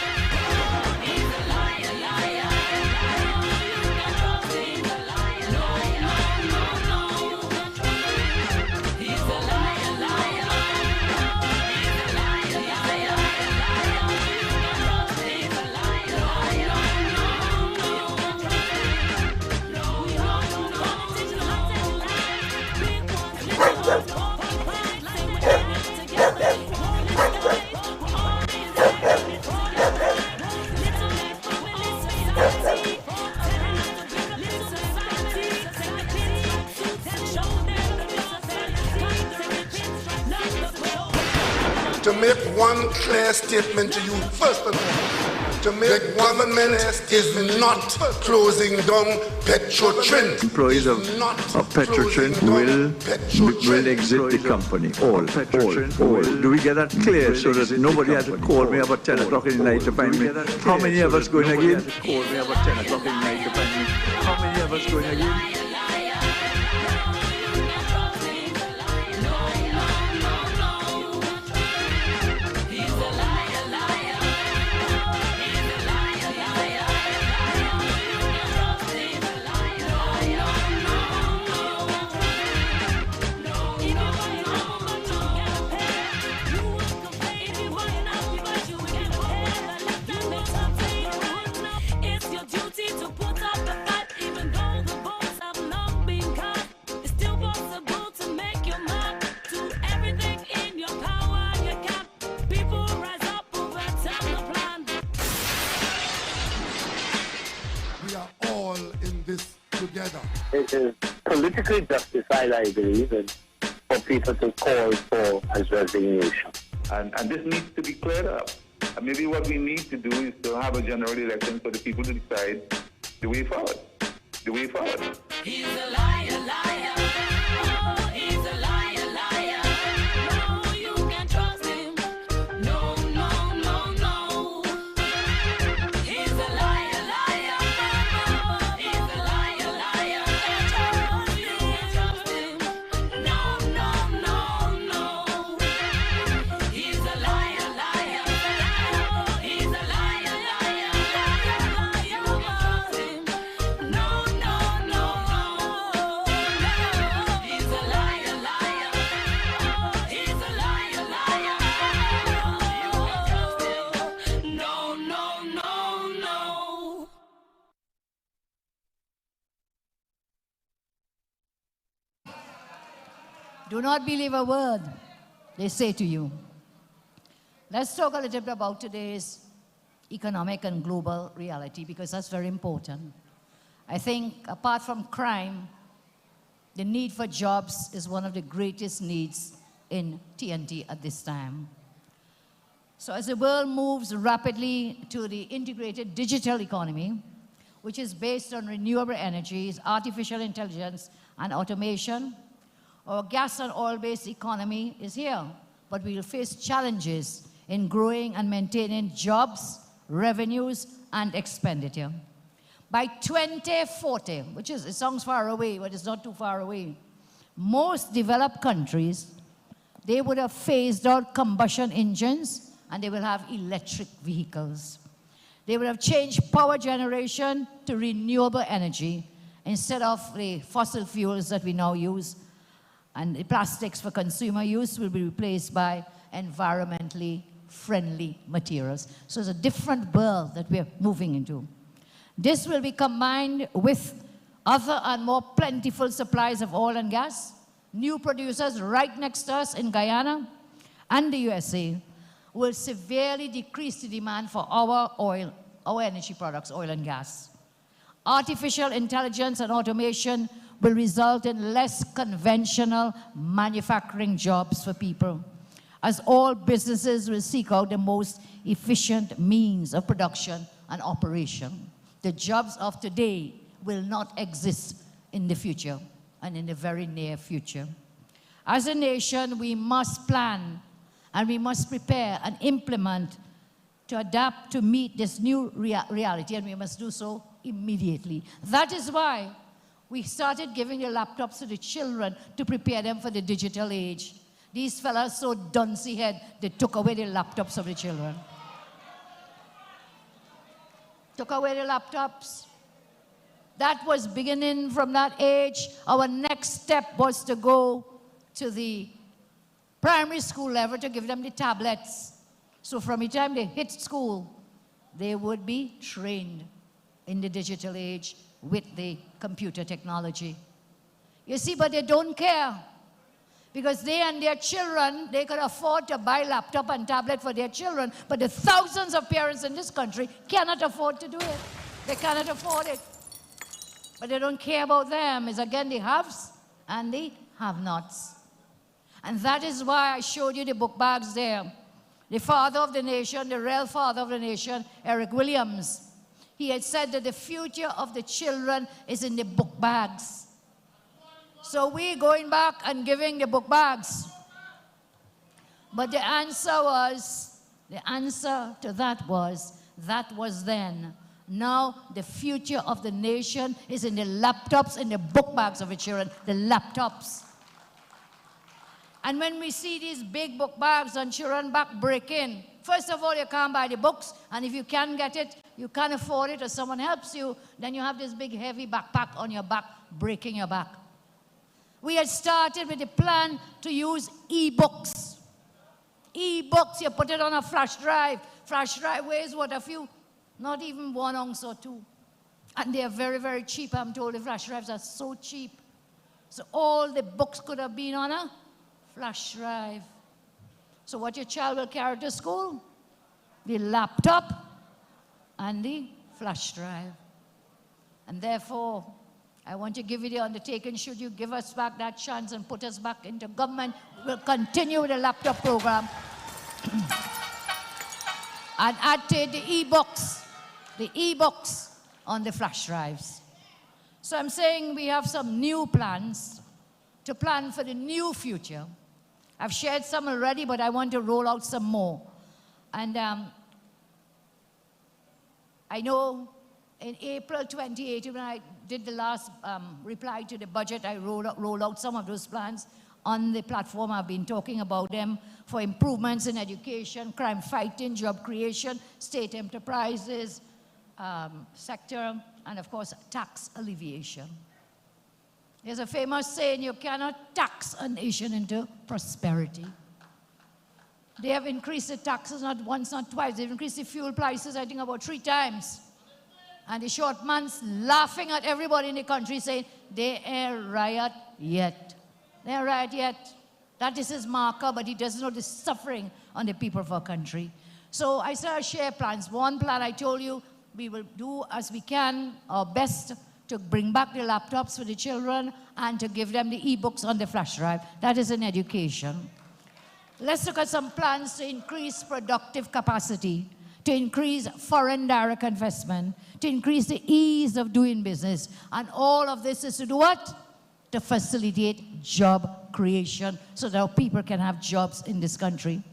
To make one clear statement to you, first of all, to make the government is not closing down Petrotrin. Employees of Petrotrin will exit the company. All. Do we get that clear so that nobody has to call me about 10 o'clock in the night to find me? How many of us going again? Call me about 10 o'clock in the night to find me. How many of us going again? It is politically justified, I believe, for people to call for his resignation. And this needs to be cleared up. And maybe what we need to do is to have a general election for the people to decide the way forward. The way forward. He's a liar, liar. Oh, he's a liar, liar. No, you can't trust him. No, no, no, no. He's a liar, liar. Oh, he's a liar, liar. You can't trust him. No, no, no, no. He's a liar, liar. Oh, he's a liar, liar. You can't trust him. No, no, no, no. He's a liar, liar. He's a liar, liar. No, no, no, no. Do not believe a word they say to you. Let's talk a little bit about today's economic and global reality, because that's very important. I think apart from crime, the need for jobs is one of the greatest needs in TNT at this time. So as the world moves rapidly to the integrated digital economy, which is based on renewable energies, artificial intelligence, and automation, our gas and oil-based economy is here, but we will face challenges in growing and maintaining jobs, revenues, and expenditure. By 2040, it sounds far away, but it's not too far away, most developed countries they would have phased out combustion engines and they will have electric vehicles. They would have changed power generation to renewable energy instead of the fossil fuels that we now use. And the plastics for consumer use will be replaced by environmentally friendly materials. So it's a different world that we're moving into. This will be combined with other and more plentiful supplies of oil and gas. New producers right next to us in Guyana and the USA will severely decrease the demand for our oil, our energy products, oil and gas. Artificial intelligence and automation will result in less conventional manufacturing jobs for people, as all businesses will seek out the most efficient means of production and operation. The jobs of today will not exist in the future and in the very near future. As a nation, we must plan and we must prepare and implement to adapt to meet this new reality, and we must do so immediately. That is why we started giving the laptops to the children to prepare them for the digital age. These fellas so duncy head, they took away the laptops of the children. Took away the laptops. That was beginning from that age. Our next step was to go to the primary school level to give them the tablets. So from the time they hit school, they would be trained in the digital age with the computer technology. You see, but they don't care. Because they and their children, they could afford to buy laptop and tablet for their children, but the thousands of parents in this country cannot afford to do it. They cannot afford it. But they don't care about them. It's again the haves and the have-nots. And that is why I showed you the book bags there. The father of the nation, the real father of the nation, Eric Williams, he had said that the future of the children is in the book bags. So we're going back and giving the book bags. But the answer to that was then. Now the future of the nation is in the laptops, in the book bags of the children, the laptops. And when we see these big book bags on children back breaking, first of all, you can't buy the books, and if you can't get it, you can't afford it, or someone helps you, then you have this big heavy backpack on your back, breaking your back. We had started with a plan to use e-books. E-books, you put it on a flash drive. Flash drive weighs what, a few? Not even 1 ounce or 2. And they are very, very cheap. I'm told the flash drives are so cheap. So all the books could have been on a flash drive. So what your child will carry to school? The laptop and the flash drive. And therefore, I want to give you the undertaking, should you give us back that chance and put us back into government, we'll continue with the laptop program. And add to the e-books on the flash drives. So I'm saying we have some new plans to plan for the new future. I've shared some already, but I want to roll out some more. And I know in April 2018, when I did the last reply to the budget, I rolled out some of those plans on the platform. I've been talking about them for improvements in education, crime fighting, job creation, state enterprises, sector, and of course, tax alleviation. There's a famous saying, you cannot tax a nation into prosperity. They have increased the taxes not once, not twice. They've increased the fuel prices, I think, about 3 times. And the short man's laughing at everybody in the country saying, they ain't riot yet. They ain't riot yet. That is his marker, but he doesn't know the suffering on the people of our country. So I said I'll share plans. One plan I told you, we will do as we can, our best to bring back the laptops for the children and to give them the e-books on the flash drive. That is in education. Let's look at some plans to increase productive capacity, to increase foreign direct investment, to increase the ease of doing business. And all of this is to do what? To facilitate job creation so that our people can have jobs in this country.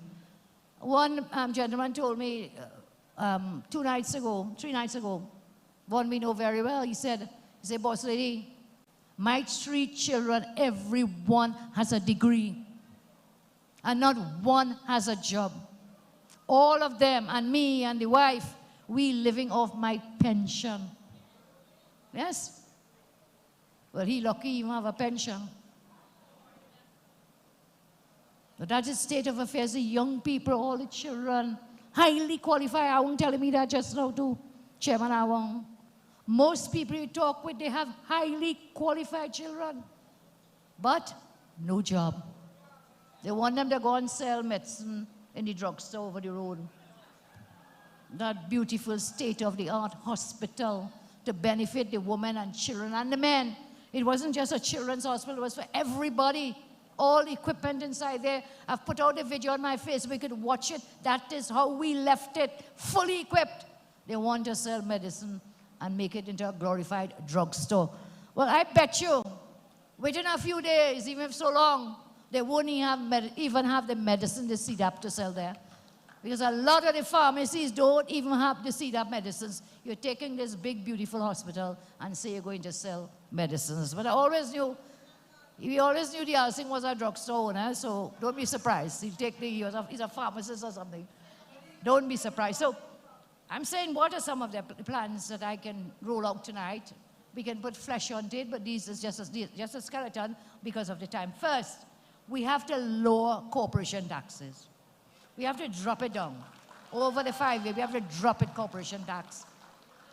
One gentleman told me 3 nights ago, one we know very well, he said, boss lady, my 3 children, everyone has a degree. and not one has a job. All of them, and me and the wife, we living off my pension. Yes? Well, he lucky he even have a pension. But that's the state of affairs. The young people, all the children, highly qualified. I won't tell me that just now too, Chairman Awang. Most people you talk with, they have highly qualified children, but no job. They want them to go and sell medicine in the drugstore over the road. That beautiful state-of-the-art hospital to benefit the women and children and the men. It wasn't just a children's hospital, it was for everybody. All equipment inside there. I've put out a video on my Facebook, you could watch it. That is how we left it, fully equipped. They want to sell medicine and make it into a glorified drugstore. Well, I bet you, within a few days, even if so long, they won't even have the medicine, the CDAP to sell there. Because a lot of the pharmacies don't even have the CDAP medicines. You're taking this big, beautiful hospital and say you're going to sell medicines. But I always knew, we always knew the Alsing was a drugstore owner, so don't be surprised. He's a pharmacist or something. Don't be surprised. So I'm saying, what are some of the plans that I can roll out tonight? We can put flesh on it, but this is just a skeleton because of the time. First, we have to lower corporation taxes. We have to drop it down. Over the 5 years, we have to drop it, corporation tax.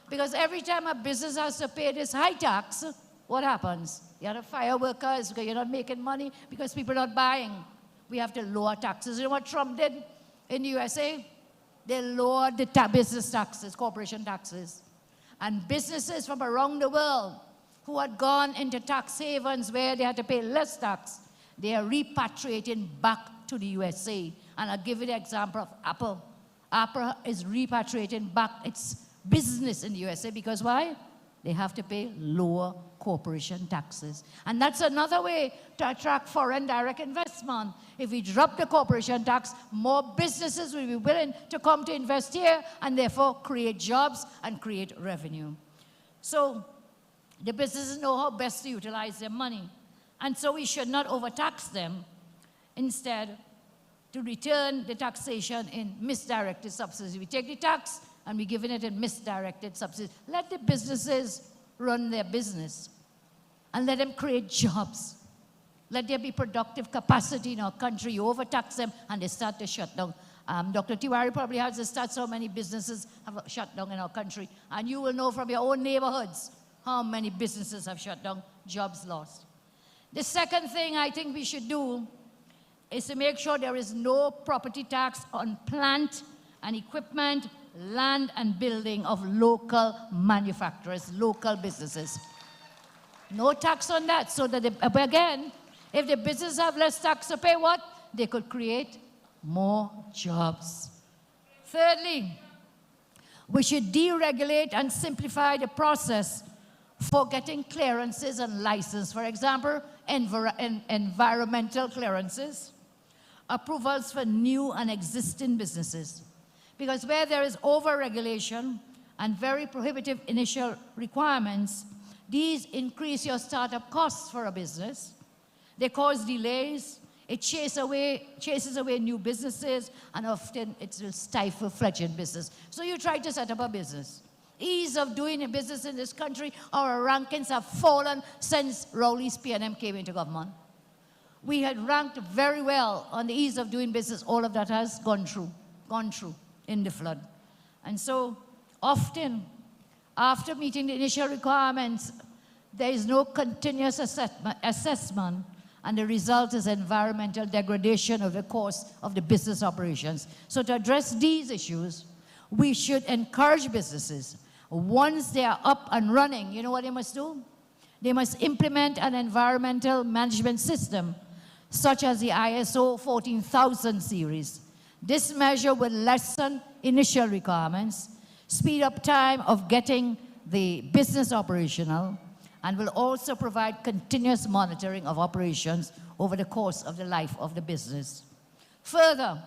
Because every time a business has to pay this high tax, what happens? You have to fire workers because you're not making money because people are not buying. We have to lower taxes. You know what Trump did in the USA? They lowered the business taxes, corporation taxes. And businesses from around the world who had gone into tax havens where they had to pay less tax, they are repatriating back to the USA. And I'll give you the example of Apple. Apple is repatriating back its business in the USA because why? They have to pay lower corporation taxes. And that's another way to attract foreign direct investment. If we drop the corporation tax, more businesses will be willing to come to invest here and therefore create jobs and create revenue. So the businesses know how best to utilize their money. And so we should not overtax them. Instead, to return the taxation in misdirected subsidies. We take the tax and we're giving it in misdirected subsidies. Let the businesses run their business and let them create jobs. Let there be productive capacity in our country. You overtax them and they start to shut down. Dr. Tiwari probably has the stats how many businesses have shut down in our country. And you will know from your own neighborhoods how many businesses have shut down, jobs lost. The second thing I think we should do is to make sure there is no property tax on plant and equipment, land and building of local manufacturers, local businesses. No tax on that, so that, again, if the businesses have less tax to pay, what? They could create more jobs. Thirdly, we should deregulate and simplify the process for getting clearances and license. For example, environmental clearances, approvals for new and existing businesses. Because where there is over-regulation and very prohibitive initial requirements, these increase your startup costs for a business. They cause delays. It chases away new businesses, and often it will stifle fledgling business. So you try to set up a business. Ease of doing a business in this country, our rankings have fallen since Rowley's PNM came into government. We had ranked very well on the ease of doing business. All of that has gone through in the flood. And so often, after meeting the initial requirements, there is no continuous assessment, and the result is environmental degradation over the course of the business operations. So to address these issues, we should encourage businesses, once they are up and running, you know what they must do? They must implement an environmental management system, such as the ISO 14000 series. This measure will lessen initial requirements, speed up time of getting the business operational, and will also provide continuous monitoring of operations over the course of the life of the business. Further,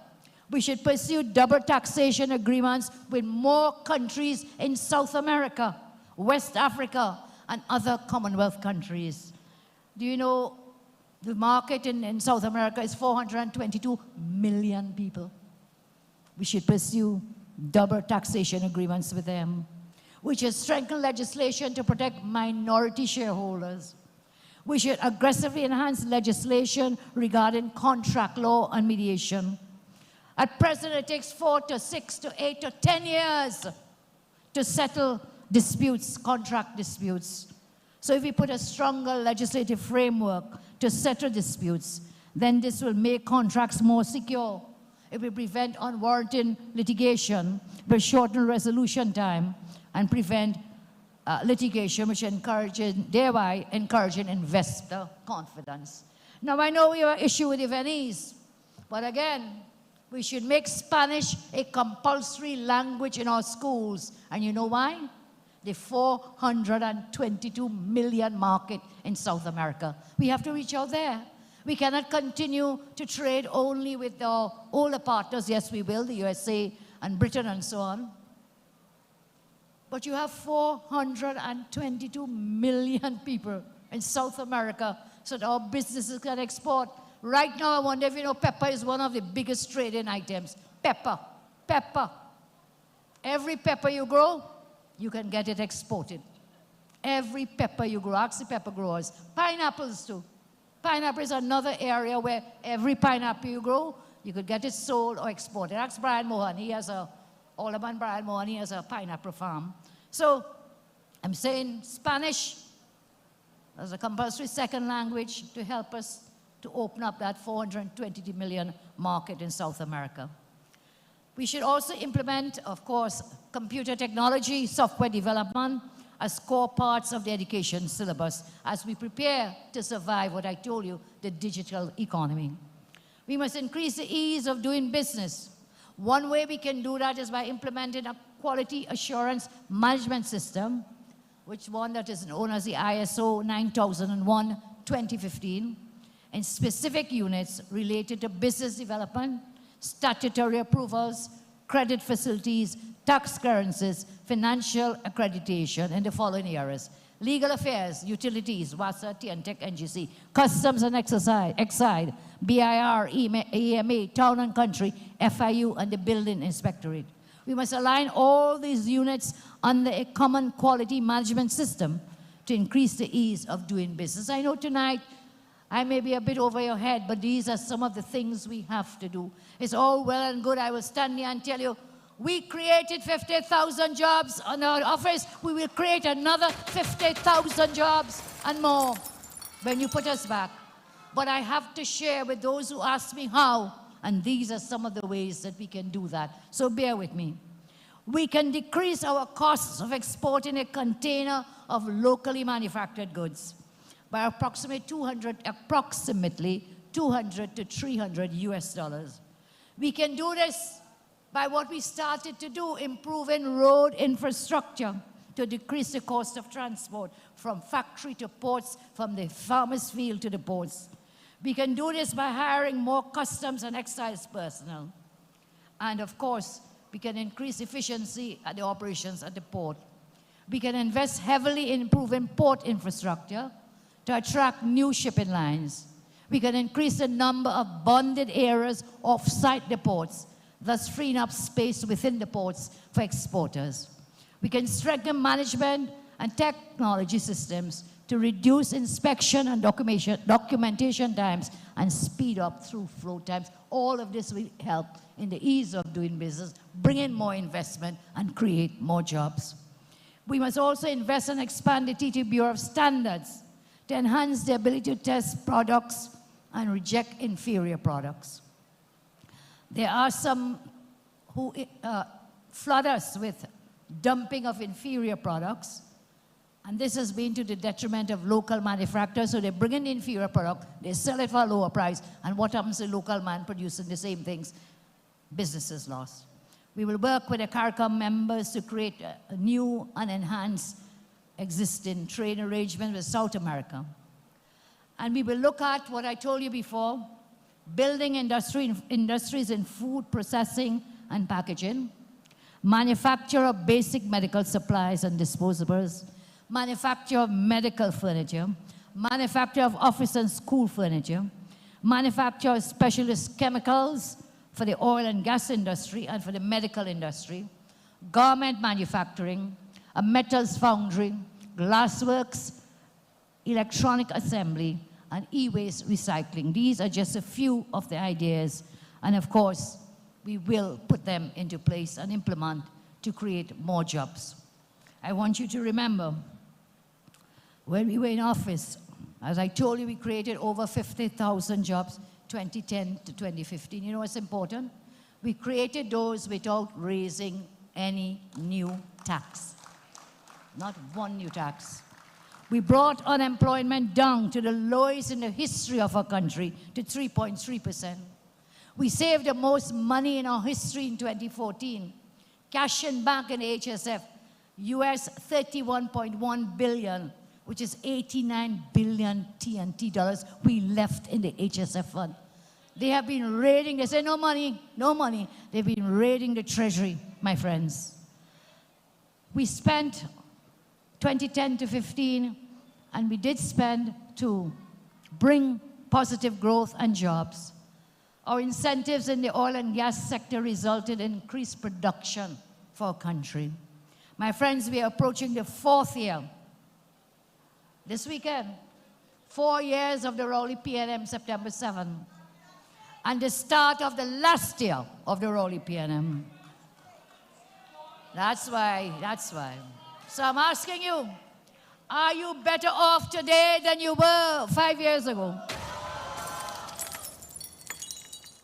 we should pursue double taxation agreements with more countries in South America, West Africa, and other Commonwealth countries. Do you know The market in South America is 422 million people. We should pursue double taxation agreements with them. We should strengthen legislation to protect minority shareholders. We should aggressively enhance legislation regarding contract law and mediation. At present, it takes 4 to 6 to 8 to 10 years to settle disputes, contract disputes. So if we put a stronger legislative framework to settle disputes, then this will make contracts more secure. It will prevent unwarranted litigation, will shorten resolution time, and prevent litigation, which thereby encouraging investor confidence. Now, I know we have an issue with the Viennese, but again, we should make Spanish a compulsory language in our schools. And you know why? The 422 million market in South America. We have to reach out there. We cannot continue to trade only with our older partners. Yes, we will, the USA and Britain and so on. But you have 422 million people in South America so that our businesses can export. Right now, I wonder if you know pepper is one of the biggest trading items. Pepper, pepper. Every pepper you grow, you can get it exported. Every pepper you grow, ask the pepper growers. Pineapples too. Pineapple is another area where every pineapple you grow, you could get it sold or exported. Ask Brian Mohan, he has Alderman Brian Mohan, he has a pineapple farm. So I'm saying Spanish as a compulsory second language to help us to open up that 420 million market in South America. We should also implement, of course, computer technology, software development as core parts of the education syllabus as we prepare to survive what I told you, the digital economy. We must increase the ease of doing business. One way we can do that is by implementing a quality assurance management system, which one that is known as the ISO 9001-2015, in specific units related to business development, statutory approvals, credit facilities, tax clearances, financial accreditation in the following areas: legal affairs, utilities, WASA, TNTEC, NGC, customs and excise, BIR, EMA, town and country, FIU, and the building inspectorate. We must align all these units under a common quality management system to increase the ease of doing business. I know tonight I may be a bit over your head, but these are some of the things we have to do. It's all well and good. I will stand here and tell you, we created 50,000 jobs on our office. We will create another 50,000 jobs and more when you put us back. But I have to share with those who ask me how, and these are some of the ways that we can do that. So bear with me. We can decrease our costs of exporting a container of locally manufactured goods by approximately 200 to 300 US dollars. We can do this by what we started to do, improving road infrastructure to decrease the cost of transport from factory to ports, from the farmer's field to the ports. We can do this by hiring more customs and excise personnel. And of course, we can increase efficiency at the operations at the port. We can invest heavily in improving port infrastructure to attract new shipping lines. We can increase the number of bonded areas off-site the ports, thus freeing up space within the ports for exporters. We can strengthen management and technology systems to reduce inspection and documentation times and speed up through flow times. All of this will help in the ease of doing business, bring in more investment, and create more jobs. We must also invest and expand the TT Bureau of Standards to enhance the ability to test products and reject inferior products. There are some who flood us with dumping of inferior products, and this has been to the detriment of local manufacturers. So they bring in the inferior product, they sell it for a lower price, and what happens to the local man producing the same things? Businesses lost. We will work with the CARICOM members to create a new and enhanced existing trade arrangement with South America. And we will look at what I told you before, building industries in food processing and packaging, manufacture of basic medical supplies and disposables, manufacture of medical furniture, manufacture of office and school furniture, manufacture of specialist chemicals for the oil and gas industry and for the medical industry, garment manufacturing, a metals foundry, glassworks, electronic assembly, and e-waste recycling. These are just a few of the ideas, and of course, we will put them into place and implement to create more jobs. I want you to remember, when we were in office, as I told you, we created over 50,000 jobs, 2010 to 2015. You know what's important? We created those without raising any new tax. Not one new tax. We brought unemployment down to the lowest in the history of our country, to 3.3%. We saved the most money in our history in 2014. Cash in bank in HSF, US 31.1 billion, which is 89 billion TNT dollars we left in the HSF fund. They have been raiding, they say no money, no money. They've been raiding the treasury, my friends. We spent 2010 to 15, and we did spend to bring positive growth and jobs. Our incentives in the oil and gas sector resulted in increased production for our country. My friends, we are approaching the 4th year. This weekend, 4 years of the Rowley PNM, September 7, and the start of the last year of the Rowley PNM. That's why. So I'm asking you, are you better off today than you were 5 years ago?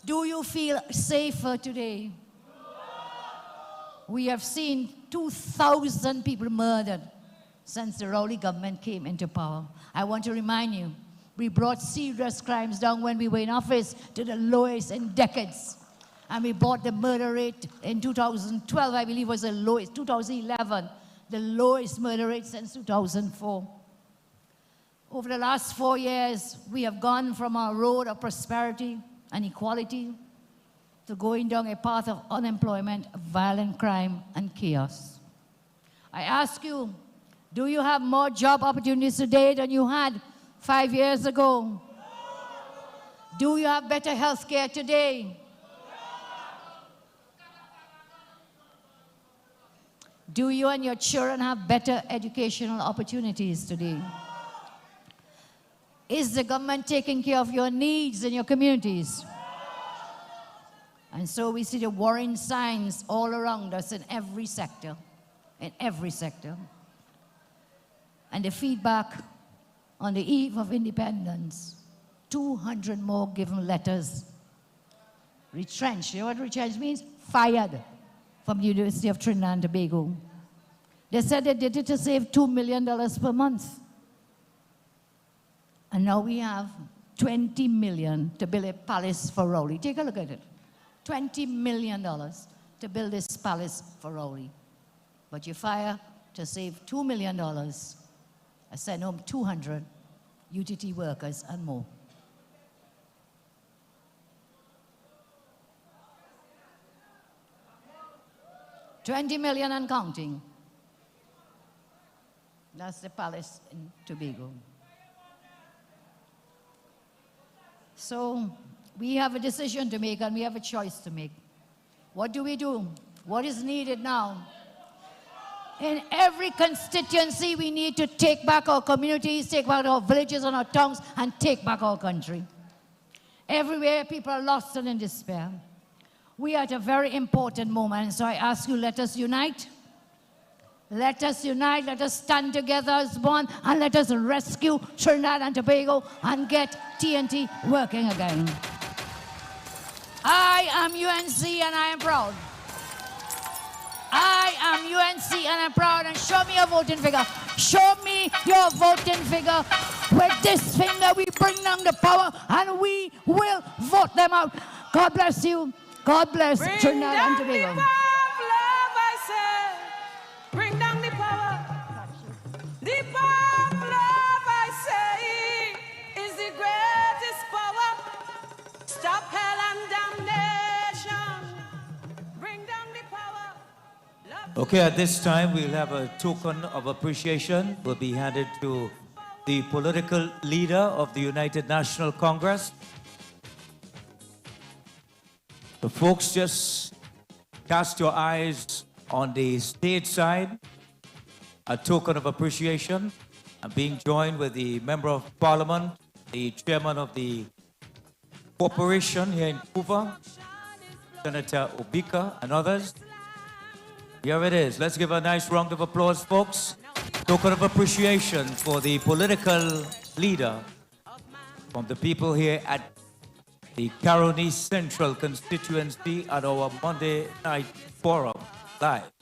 Do you feel safer today? We have seen 2,000 people murdered since the Rowley government came into power. I want to remind you, we brought serious crimes down when we were in office to the lowest in decades. And we brought the murder rate in 2012, I believe was the lowest, 2011, the lowest murder rate since 2004. Over the last 4 years, we have gone from our road of prosperity and equality to going down a path of unemployment, violent crime, and chaos. I ask you, do you have more job opportunities today than you had 5 years ago? Do you have better health care today? Do you and your children have better educational opportunities today? Is the government taking care of your needs in your communities? And so we see the worrying signs all around us in every sector, And the feedback on the eve of independence, 200 more given letters. Retrenched, you know what retrenched means? Fired from the University of Trinidad and Tobago. They said they did it to save $2 million per month. And now we have $20 million to build a palace for Rowley. Take a look at it. $20 million to build this palace for Rowley. But you fire to save $2 million. I send home 200 UTT workers and more. $20 million and counting. That's the palace in Tobago. So we have a decision to make and we have a choice to make. What do we do? What is needed now? In every constituency, we need to take back our communities, take back our villages and our towns, and take back our country. Everywhere, people are lost and in despair. We are at a very important moment, so I ask you, let us unite. Let us unite, let us stand together as one, and let us rescue Trinidad and Tobago and get TNT working again. I am UNC and I am proud. I am UNC and I'm proud, and show me your voting figure. Show me your voting figure. With this finger we bring down the power and we will vote them out. God bless you. God bless Trinidad and Tobago. Bring down the power. The power of love, I say, is the greatest power. Stop hell and damnation. Bring down the power. Love. Okay, at this time, we'll have a token of appreciation will be handed to the political leader of the United National Congress. The folks, just cast your eyes on the stage side, a token of appreciation. I'm being joined with the Member of Parliament, the Chairman of the Corporation here in COVA, Senator Obika, and others. Here it is. Let's give a nice round of applause, folks. Token of appreciation for the political leader from the people here at the Caroni Central constituency at our Monday night forum live.